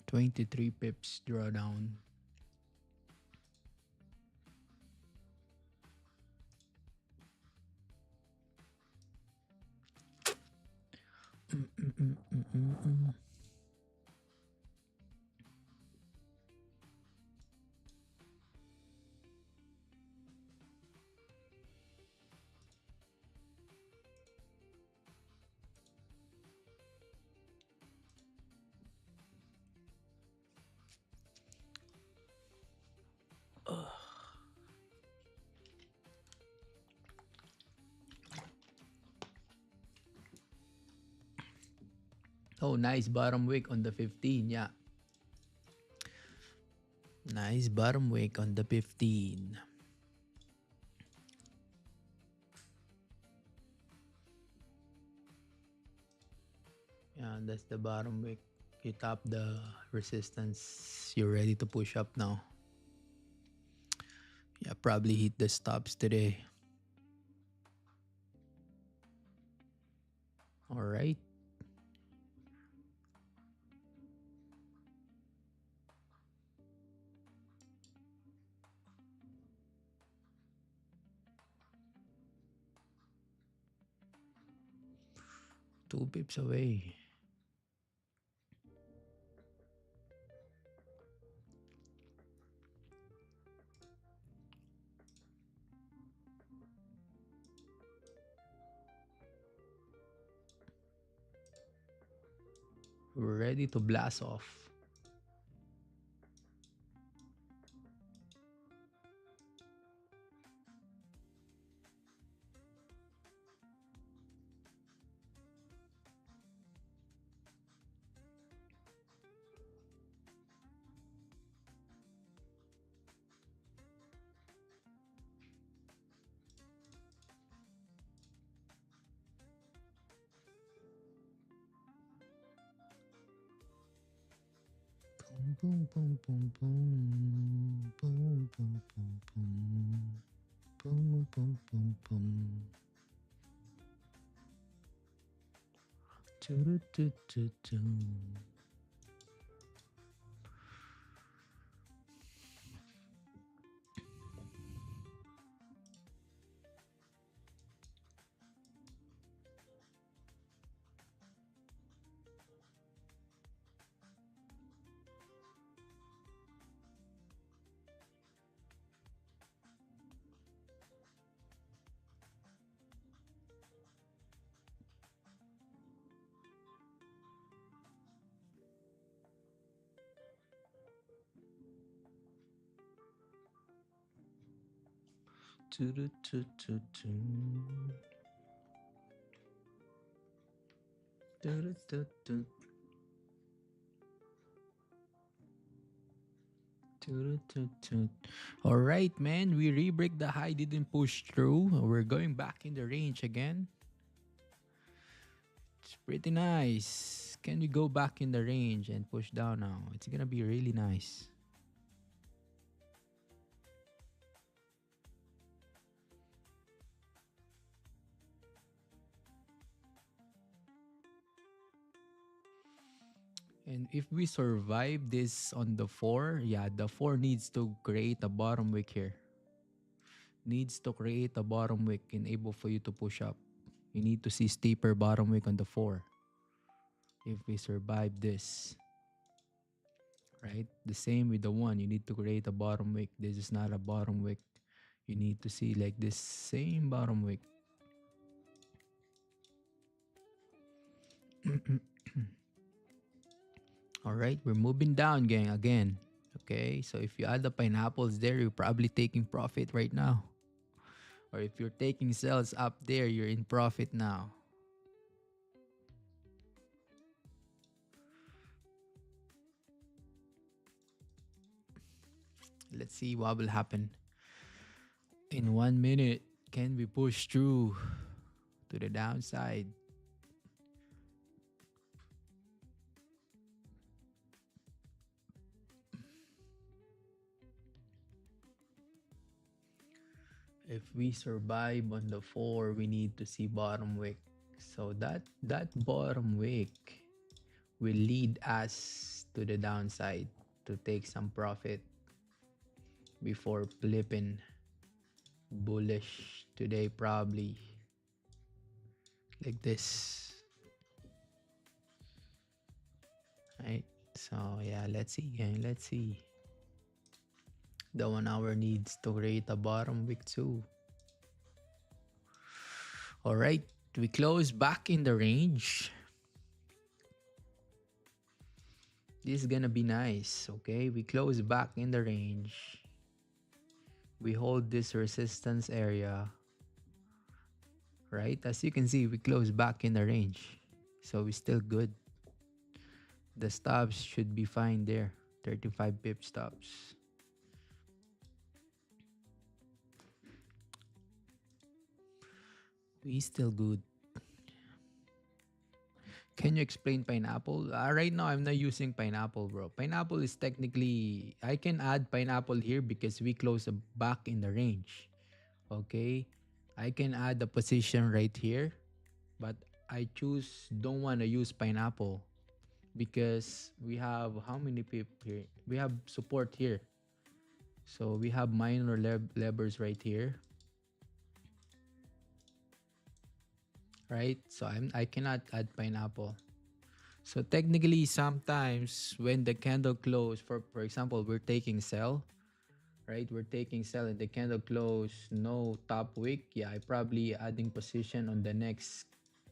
Speaker 3: 23 pips drawdown. Oh, nice bottom wick on the 15. Yeah. Nice bottom wick on the 15. Yeah, that's the bottom wick. You tap the resistance. You're ready to push up now. Yeah, probably hit the stops today. All right. Two pips away. We're ready to blast off. Boom, boom, boom, boom. Boom, boom, boom, boom. Boom, boom, boom, boom. Choo-doo-doo-doo-doo. Choo-doo-doo-doo-doo. Doo-doo-doo-doo. Toot. All right, man. We re-break the high, didn't push through. We're going back in the range again. It's pretty nice. Can we go back in the range and push down now? It's gonna be really nice. And if we survive this on the 4, yeah, the 4 needs to create a bottom wick here. Needs to create a bottom wick enable for you to push up. You need to see steeper bottom wick on the 4 if we survive this. Right? The same with the 1. You need to create a bottom wick. This is not a bottom wick. You need to see like this same bottom wick. All right, we're moving down, gang, again. Okay, so if you add the pineapples there, you're probably taking profit right now. Or if you're taking sales up there, you're in profit now. Let's see what will happen. In 1 minute, can we push through to the downside? If we survive on the 4, we need to see bottom wick. So that bottom wick will lead us to the downside to take some profit before flipping bullish today, probably like this. Right, so yeah, let's see, gang. Let's see. The 1 hour needs to create a bottom wick too. All right, we close back in the range. This is gonna be nice. Okay, we close back in the range. We hold this resistance area. Right, as you can see, we close back in the range, so we're still good. The stops should be fine there. 35 pip stops. We still good. Can you explain pineapple? Right now, I'm not using pineapple, bro. Pineapple is technically, I can add pineapple here because we close back in the range. Okay. I can add the position right here, but I don't want to use pineapple because we have how many pip here? We have support here. So we have minor levers right here. Right? So I cannot add pineapple. So technically, sometimes when the candle close, for example, we're taking sell, right? We're taking sell and the candle close, no top wick. Yeah, I probably adding position on the next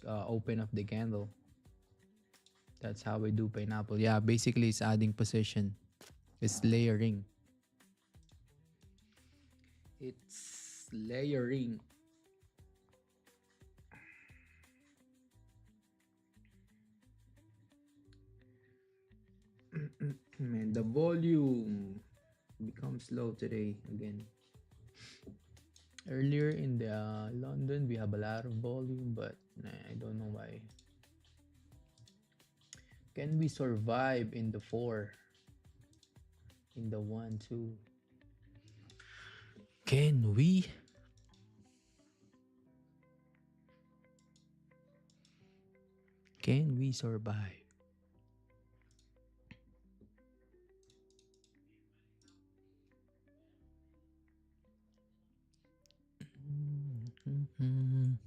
Speaker 3: open of the candle. That's how we do pineapple. Yeah, basically it's adding position. It's layering. It's layering. Man, the volume becomes low today again. Earlier in the London, we have a lot of volume, but I don't know why. Can we survive in the 4? in the 1-2. Can we? Can we survive? Mhm.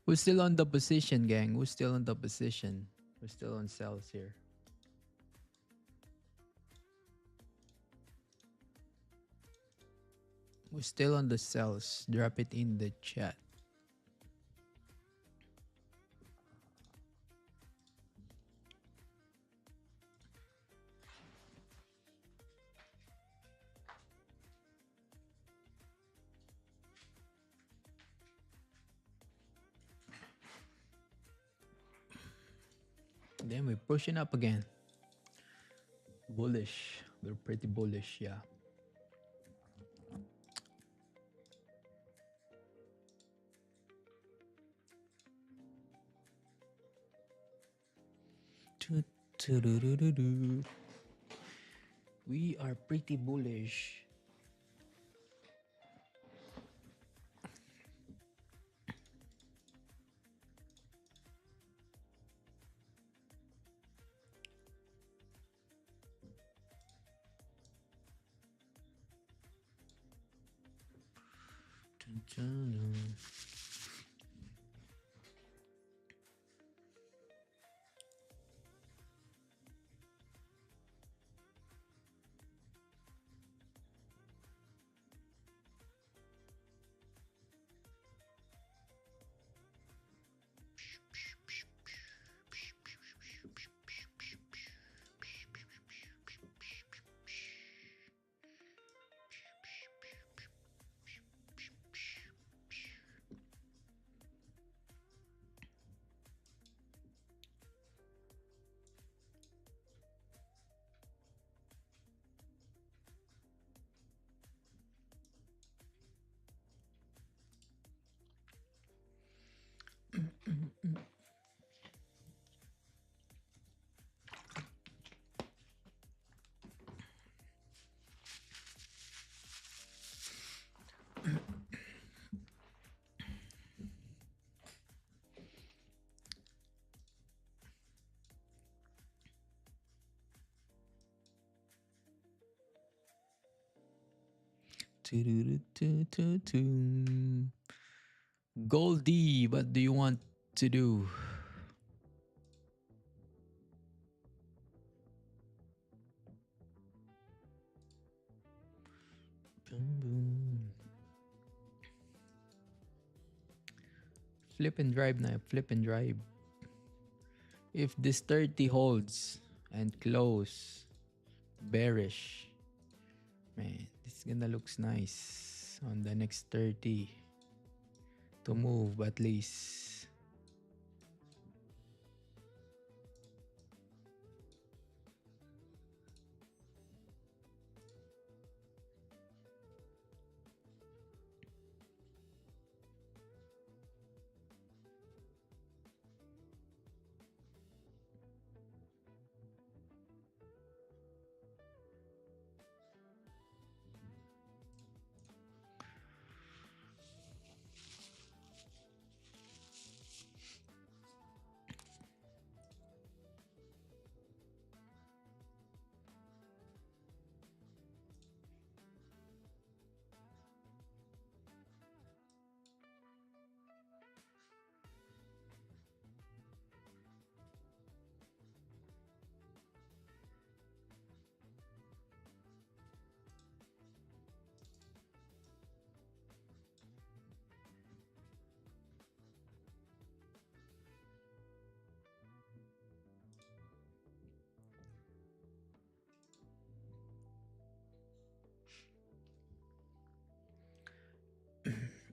Speaker 3: Who's still on the position, gang? Who's still on the position? We're still on cells here. We're still on the cells. Drop it in the chat. Then we're pushing up again. Bullish. We're pretty bullish, yeah. We are pretty bullish. Goldie, what do you want to do? Boom, boom. Flip and drive now. Flip and drive. If this 30 holds and close, bearish, man, this gonna looks nice on the next 30 to move at least.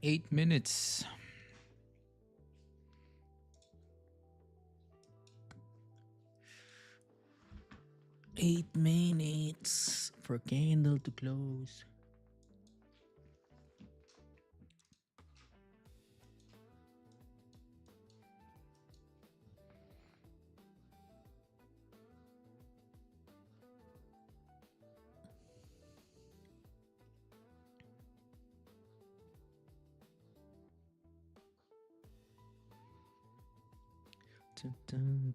Speaker 3: 8 minutes. 8 minutes for candle to close. Dun, dun.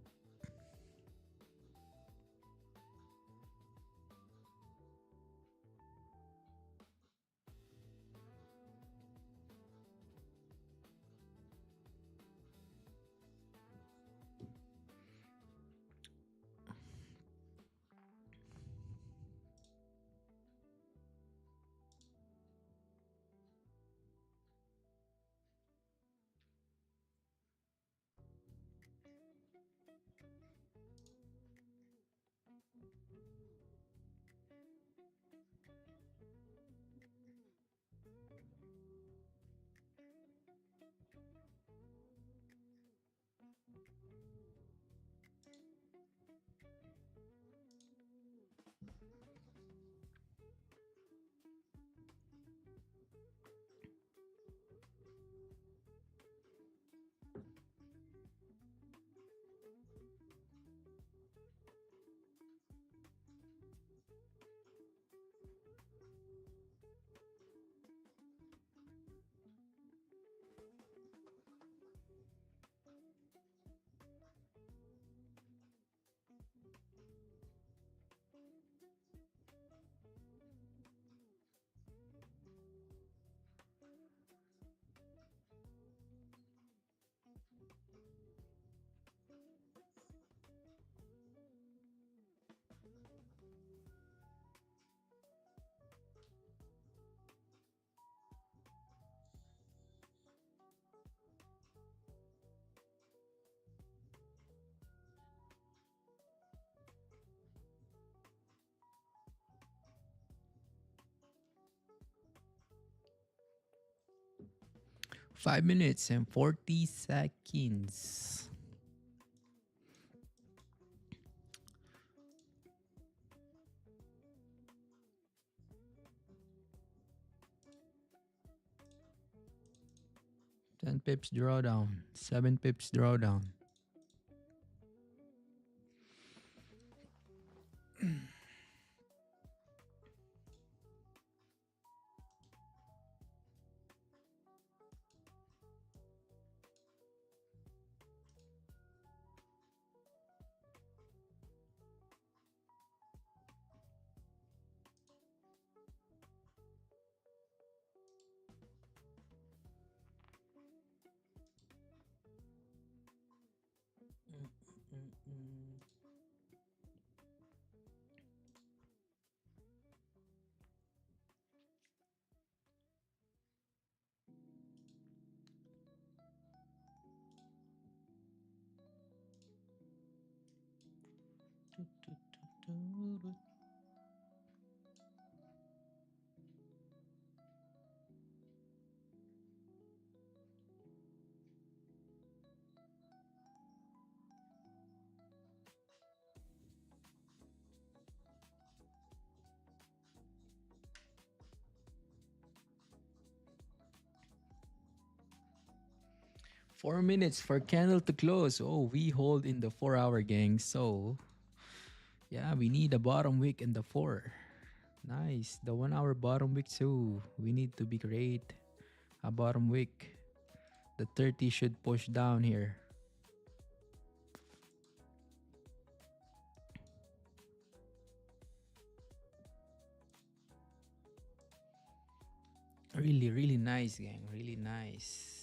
Speaker 3: 5 minutes and 40 seconds. Ten pips drawdown. 7 pips drawdown. Mm-mm. 4 minutes for candle to close. Oh, we hold in the 4 hour, gang. So, yeah, we need a bottom wick in the 4. Nice. The 1 hour bottom wick, too. We need to be great. A bottom wick. The 30 should push down here. Really, really nice, gang. Really nice.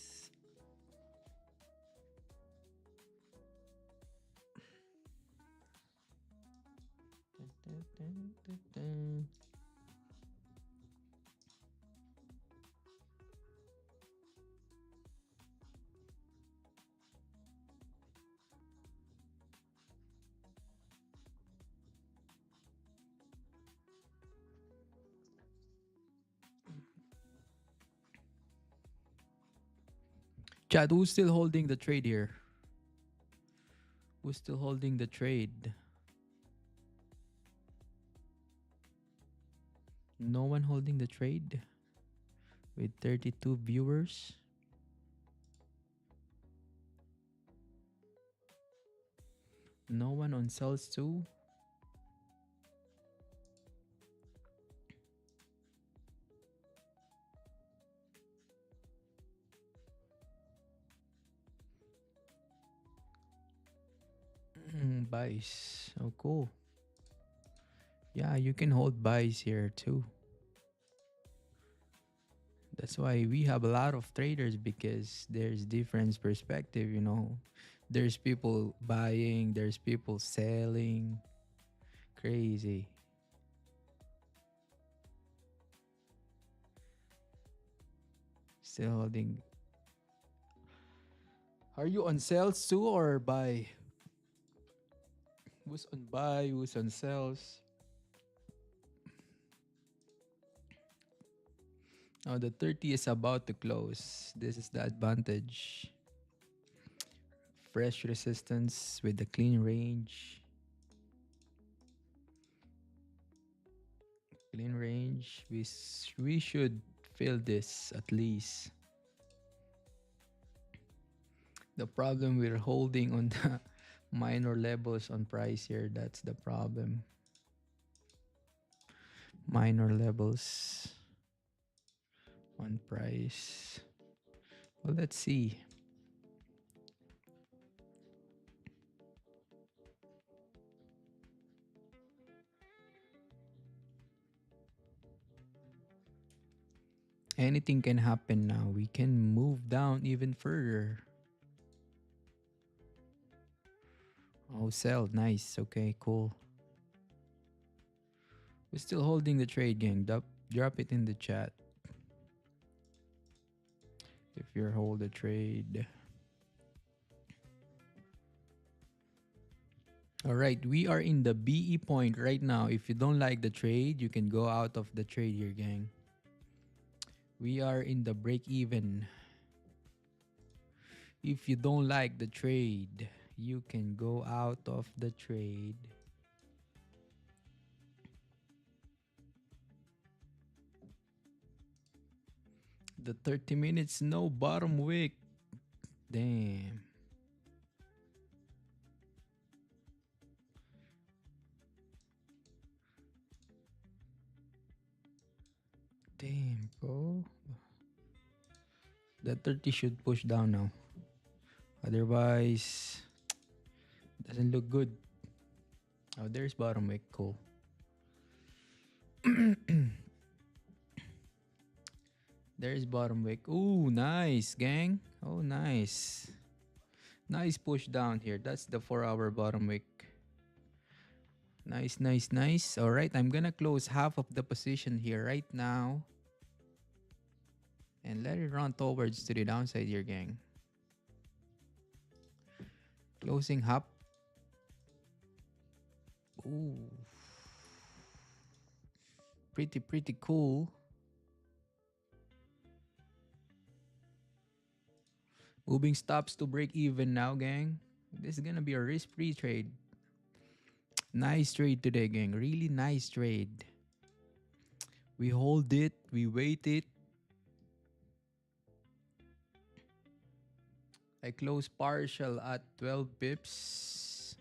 Speaker 3: Dun, dun, dun, dun, dun. Chad, who's still holding the trade here? Who's still holding the trade? No one holding the trade with 32 viewers. No one on sells too. Buys. Oh, cool. Yeah, you can hold buys here too. That's why we have a lot of traders because there's different perspective, you know. There's people buying, there's people selling. Crazy. Still holding. Are you on sales too or buy? Who's on buy? Who's on sales? Oh, the 30 is about to close. This is the advantage. Fresh resistance with the clean range. Clean range. We should fill this at least. The problem we're holding on the minor levels on price here. That's the problem. Minor levels on price. Well, let's see. Anything can happen now. We can move down even further. Oh, sell. Nice. Okay, cool. We're still holding the trade, gang. Drop it in the chat if you're hold the trade. All right, we are in the BE point right now. If you don't like the trade, you can go out of the trade here, gang. We are in the break even. If you don't like the trade, you can go out of the trade. The 30 minutes, no bottom wick. Damn. Damn, bro. The 30 should push down now. Otherwise, doesn't look good. Oh, there's bottom wick. Cool. There's bottom wick. Ooh, nice, gang. Oh, nice. Nice push down here. That's the 4-hour bottom wick. Nice, nice, nice. All right, I'm gonna close half of the position here right now. And let it run towards to the downside here, gang. Closing half. Ooh. Pretty cool. Moving stops to break even now, gang. This is gonna be a risk-free trade. Nice trade today, gang. Really nice trade. We hold it. We wait it. I close partial at 12 pips.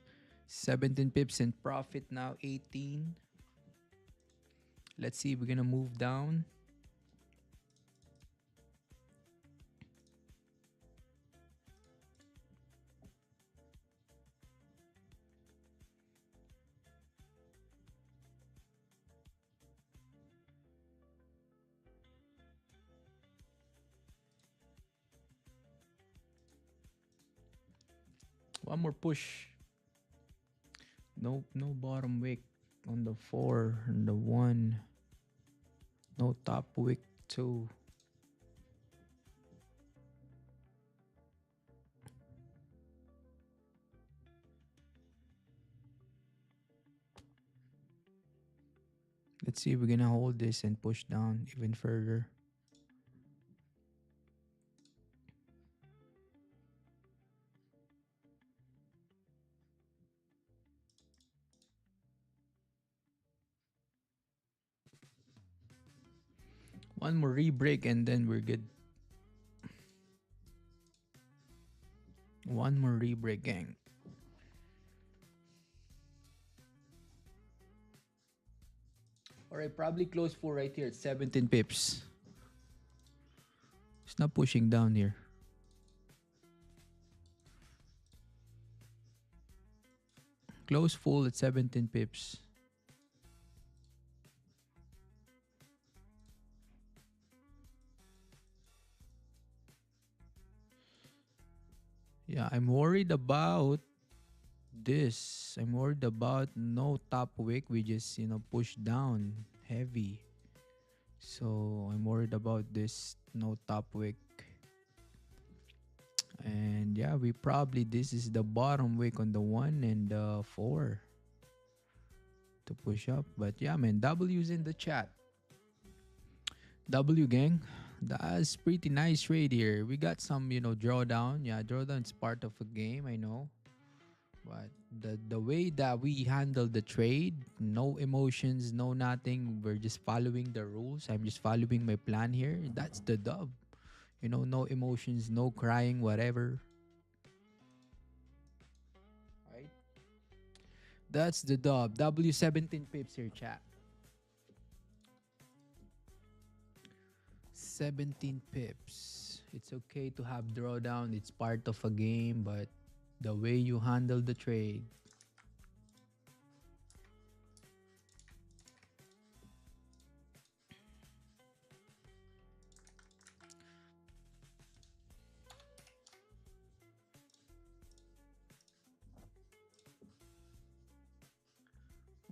Speaker 3: 17 pips in profit now. 18. Let's see if we're gonna move down. One more push. Nope, no bottom wick on the 4 and the 1. No top wick 2. Let's see if we're gonna hold this and push down even further. One more re-break and then we're good. One more re-break, gang. Alright, probably close full right here at 17 pips. It's not pushing down here. Close full at 17 pips. Yeah, I'm worried about this. I'm worried about no top wick. We just, push down heavy. So I'm worried about this no top wick. And yeah, this is the bottom wick on the 1 and the 4 to push up. But yeah, man, W's in the chat. W gang. That's pretty nice trade here. We got some, drawdown. Yeah, drawdown is part of a game, I know. But the way that we handle the trade, no emotions, no nothing. We're just following the rules. I'm just following my plan here. That's the dub. No emotions, no crying, whatever. Right? That's the dub. W17 pips here, chat. 17 pips. It's okay to have drawdown. It's part of a game, but the way you handle the trade.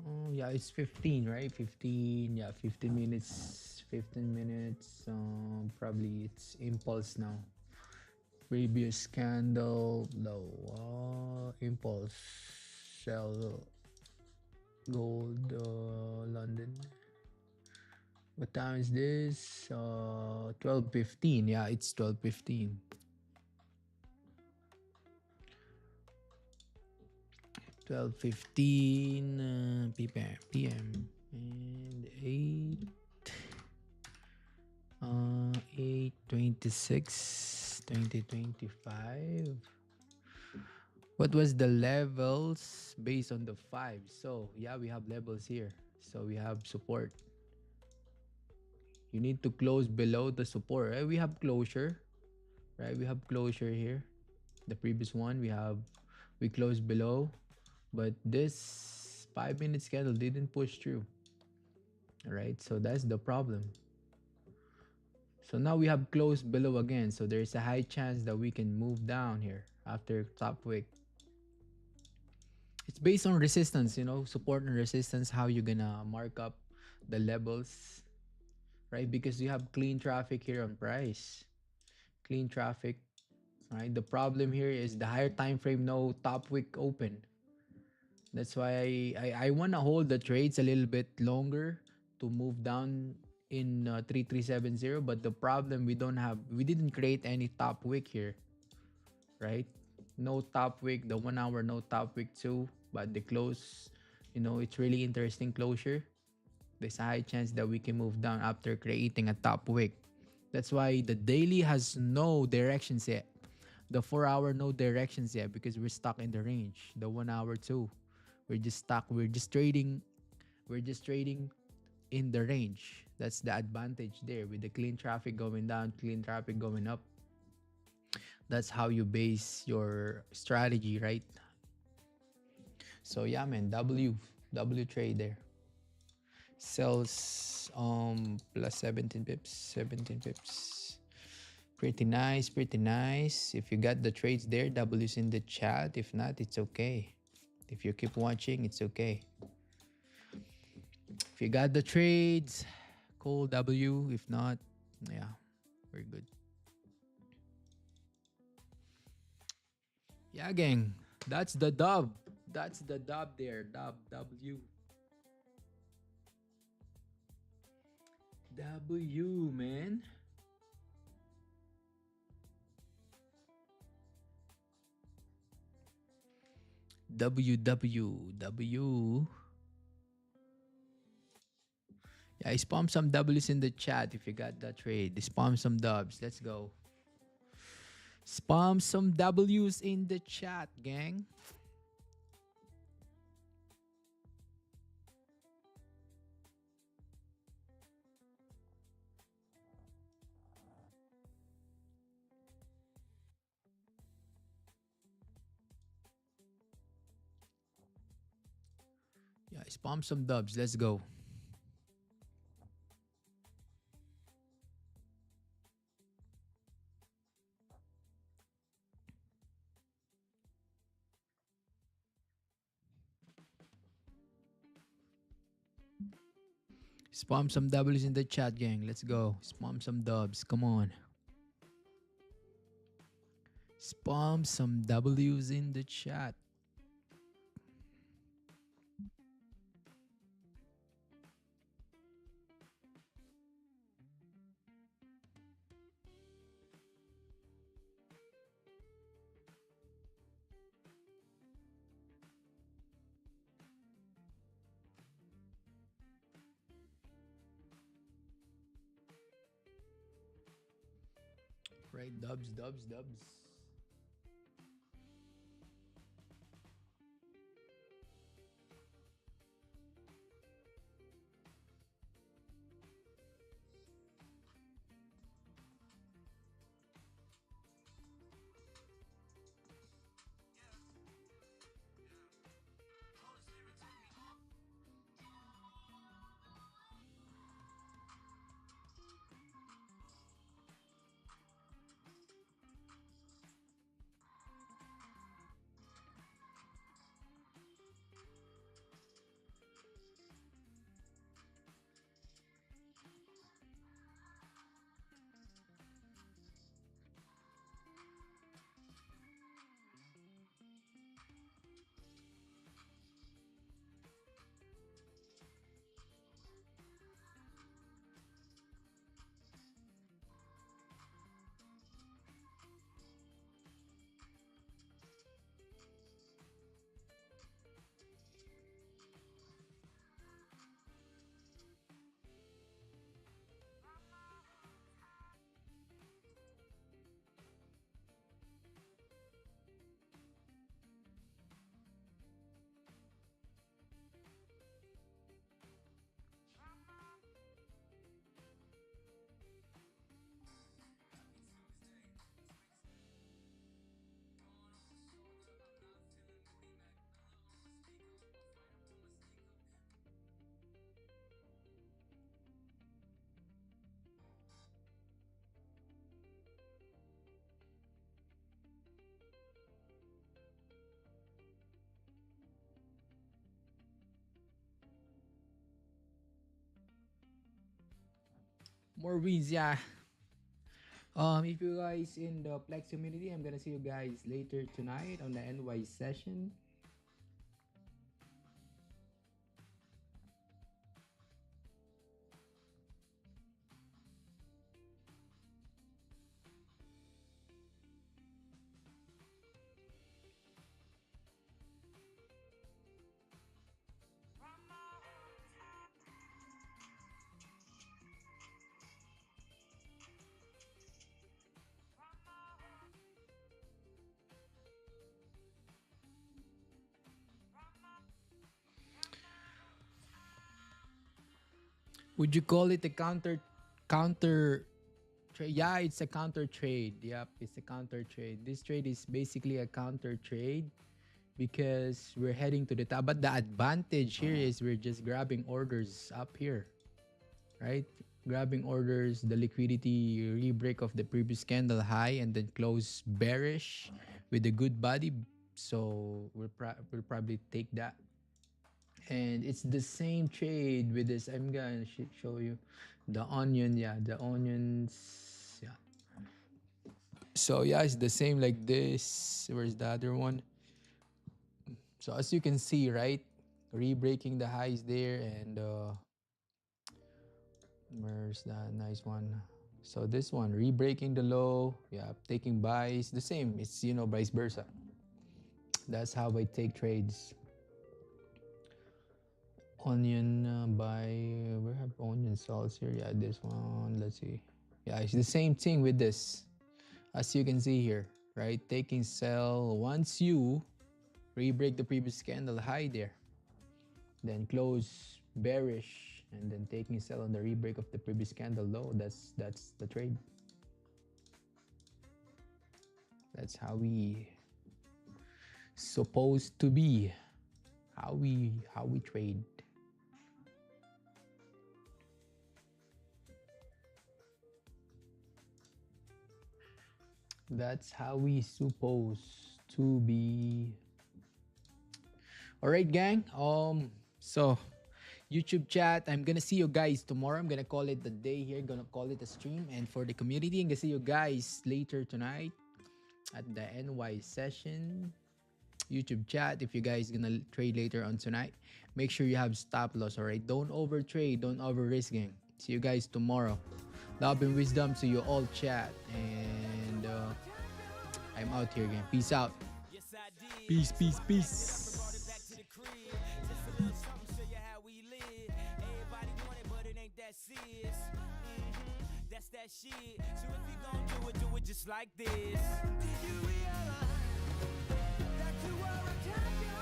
Speaker 3: Oh, yeah, it's 15, right? 15, yeah, 15 minutes. 15 minutes. Probably it's impulse now. Previous candle low. Impulse. Sell gold. London. What time is this? 12:15. Yeah, it's 12:15. 12:15 p.m. and 8:26 2025. What was the levels based on the 5? So yeah, we have levels here. So we have support. You need to close below the support, right? We have closure, right? We have closure here. The previous one we closed below, but this 5 minute candle didn't push through. All right, so that's the problem. So now we have closed below again, so there's a high chance that we can move down here after top wick. It's based on resistance, support and resistance, how you're gonna mark up the levels, right? Because you have clean traffic here on price. Clean traffic, right? The problem here is the higher time frame, no top wick open. That's why I want to hold the trades a little bit longer to move down in 3370. But the problem, we didn't create any top wick here, right? No top wick, the 1 hour no top wick too, but the close, it's really interesting closure. There's a high chance that we can move down after creating a top wick. That's why the daily has no directions yet. The 4 hour no directions yet because we're stuck in the range. The 1 hour too. We're just stuck. We're just trading in the range. That's the advantage there with the clean traffic going down, clean traffic going up. That's how you base your strategy, right? So yeah, man, W trade there. Sells plus 17 pips, 17 pips. Pretty nice, pretty nice. If you got the trades there, W's in the chat. If not, it's okay. If you keep watching, it's okay. If you got the trades, cool, W. If not, yeah, we're good. Yeah, gang. That's the dub. That's the dub there. Dub, W. W, man. W. Yeah, spam some W's in the chat if you got that trade. Spam some dubs. Let's go. Spam some W's in the chat, gang. Yeah, spam some dubs. Let's go. Spam some W's in the chat, gang. Let's go. Spam some dubs. Come on. Spam some W's in the chat. Right, dubs, dubs, dubs. More wins, yeah. If you guys in the Plex community, I'm gonna see you guys later tonight on the NY session. Would you call it a counter trade? Yeah, it's a counter trade. Yep, it's a counter trade. This trade is basically a counter trade because we're heading to the top. But the advantage here is we're just grabbing orders up here, right? Grabbing orders, the liquidity re-break of the previous candle high and then close bearish with a good body. So we'll probably take that. And it's the same trade with this. I'm gonna show you the onion. Yeah, the onions. Yeah. So yeah, it's the same like this. Where's the other one? So as you can see, right, re-breaking the highs there, and where's that nice one? So this one, re-breaking the low. Yeah, taking buys. The same. It's vice versa. That's how I take trades. onion by where have onion cells here? Yeah, this one. Let's see. Yeah, it's the same thing with this, as you can see here, right? Taking sell once you re-break the previous candle high there, then close bearish, and then taking sell on the re-break of the previous candle low. That's the trade. That's how we supposed to be. How we trade. That's how we supposed to be. All right, gang. So YouTube chat, I'm gonna see you guys tomorrow. I'm gonna call it the day here. Gonna call it a stream. And for the community, I'm gonna see you guys later tonight at the NY session. YouTube chat, if you guys gonna trade later on tonight, make sure you have stop loss. All right, don't over trade, don't over risk, gang. See you guys tomorrow. Love and wisdom to you all, chat. And I'm out here again. Peace out. Peace, peace, peace.
Speaker 1: That's that shit. So if you gon' do it just like this. Did you realize that you are a champion?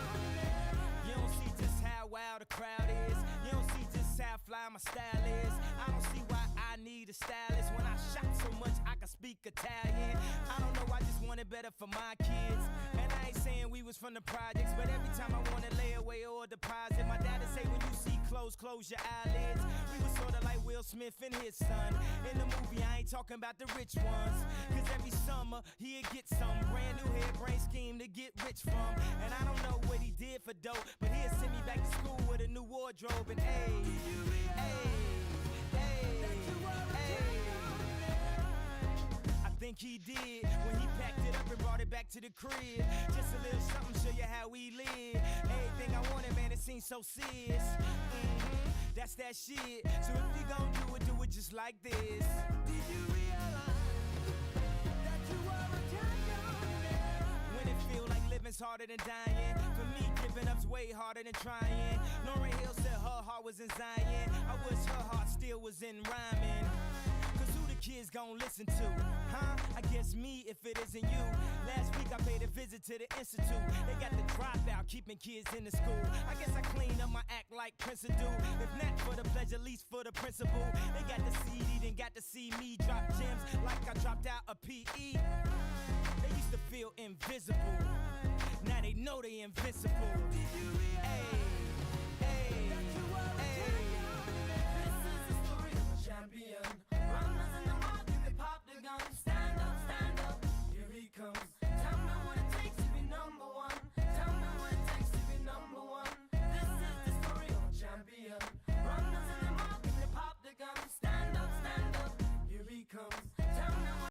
Speaker 1: You don't see just how wild the crowd is. You don't see just how fly my style is. I don't see why I need a stylist. When I shot so much I can speak Italian. I don't know, I just want it better for my kids. And I ain't saying we was from the projects, but every time I wanna lay away or deposit, my dad'd say when you see close your eyelids. We was sorta like Will Smith and his son. In the movie I ain't talking about the rich ones, cause every summer he'd get some brand new hairbrain scheme to get rich from. And I don't know what he did for dope, but he'd send me back to school with a new wardrobe. And I think he did when he packed it up and brought it back to the crib. Just a little something, show you how we live. Everything I wanted, man, it seems so serious. That's that shit. So if you gon' do it just like this. Did you realize that you are a champion? When it feel like living's harder than dying, for me giving up's way harder than trying. Lauryn Hill said her heart was in Zion. I wish her heart still was in rhyming. Cause who the kids gon' listen to? Huh? I guess me if it isn't you. Last week I paid a visit to the institute. They got the dropout keeping kids in the school. I guess I clean up my act like Prince do. If not for the pleasure, at least for the principle. They got the CD, then got to see me drop gems like I dropped out a PE. They used to feel invisible. Now they know they invincible.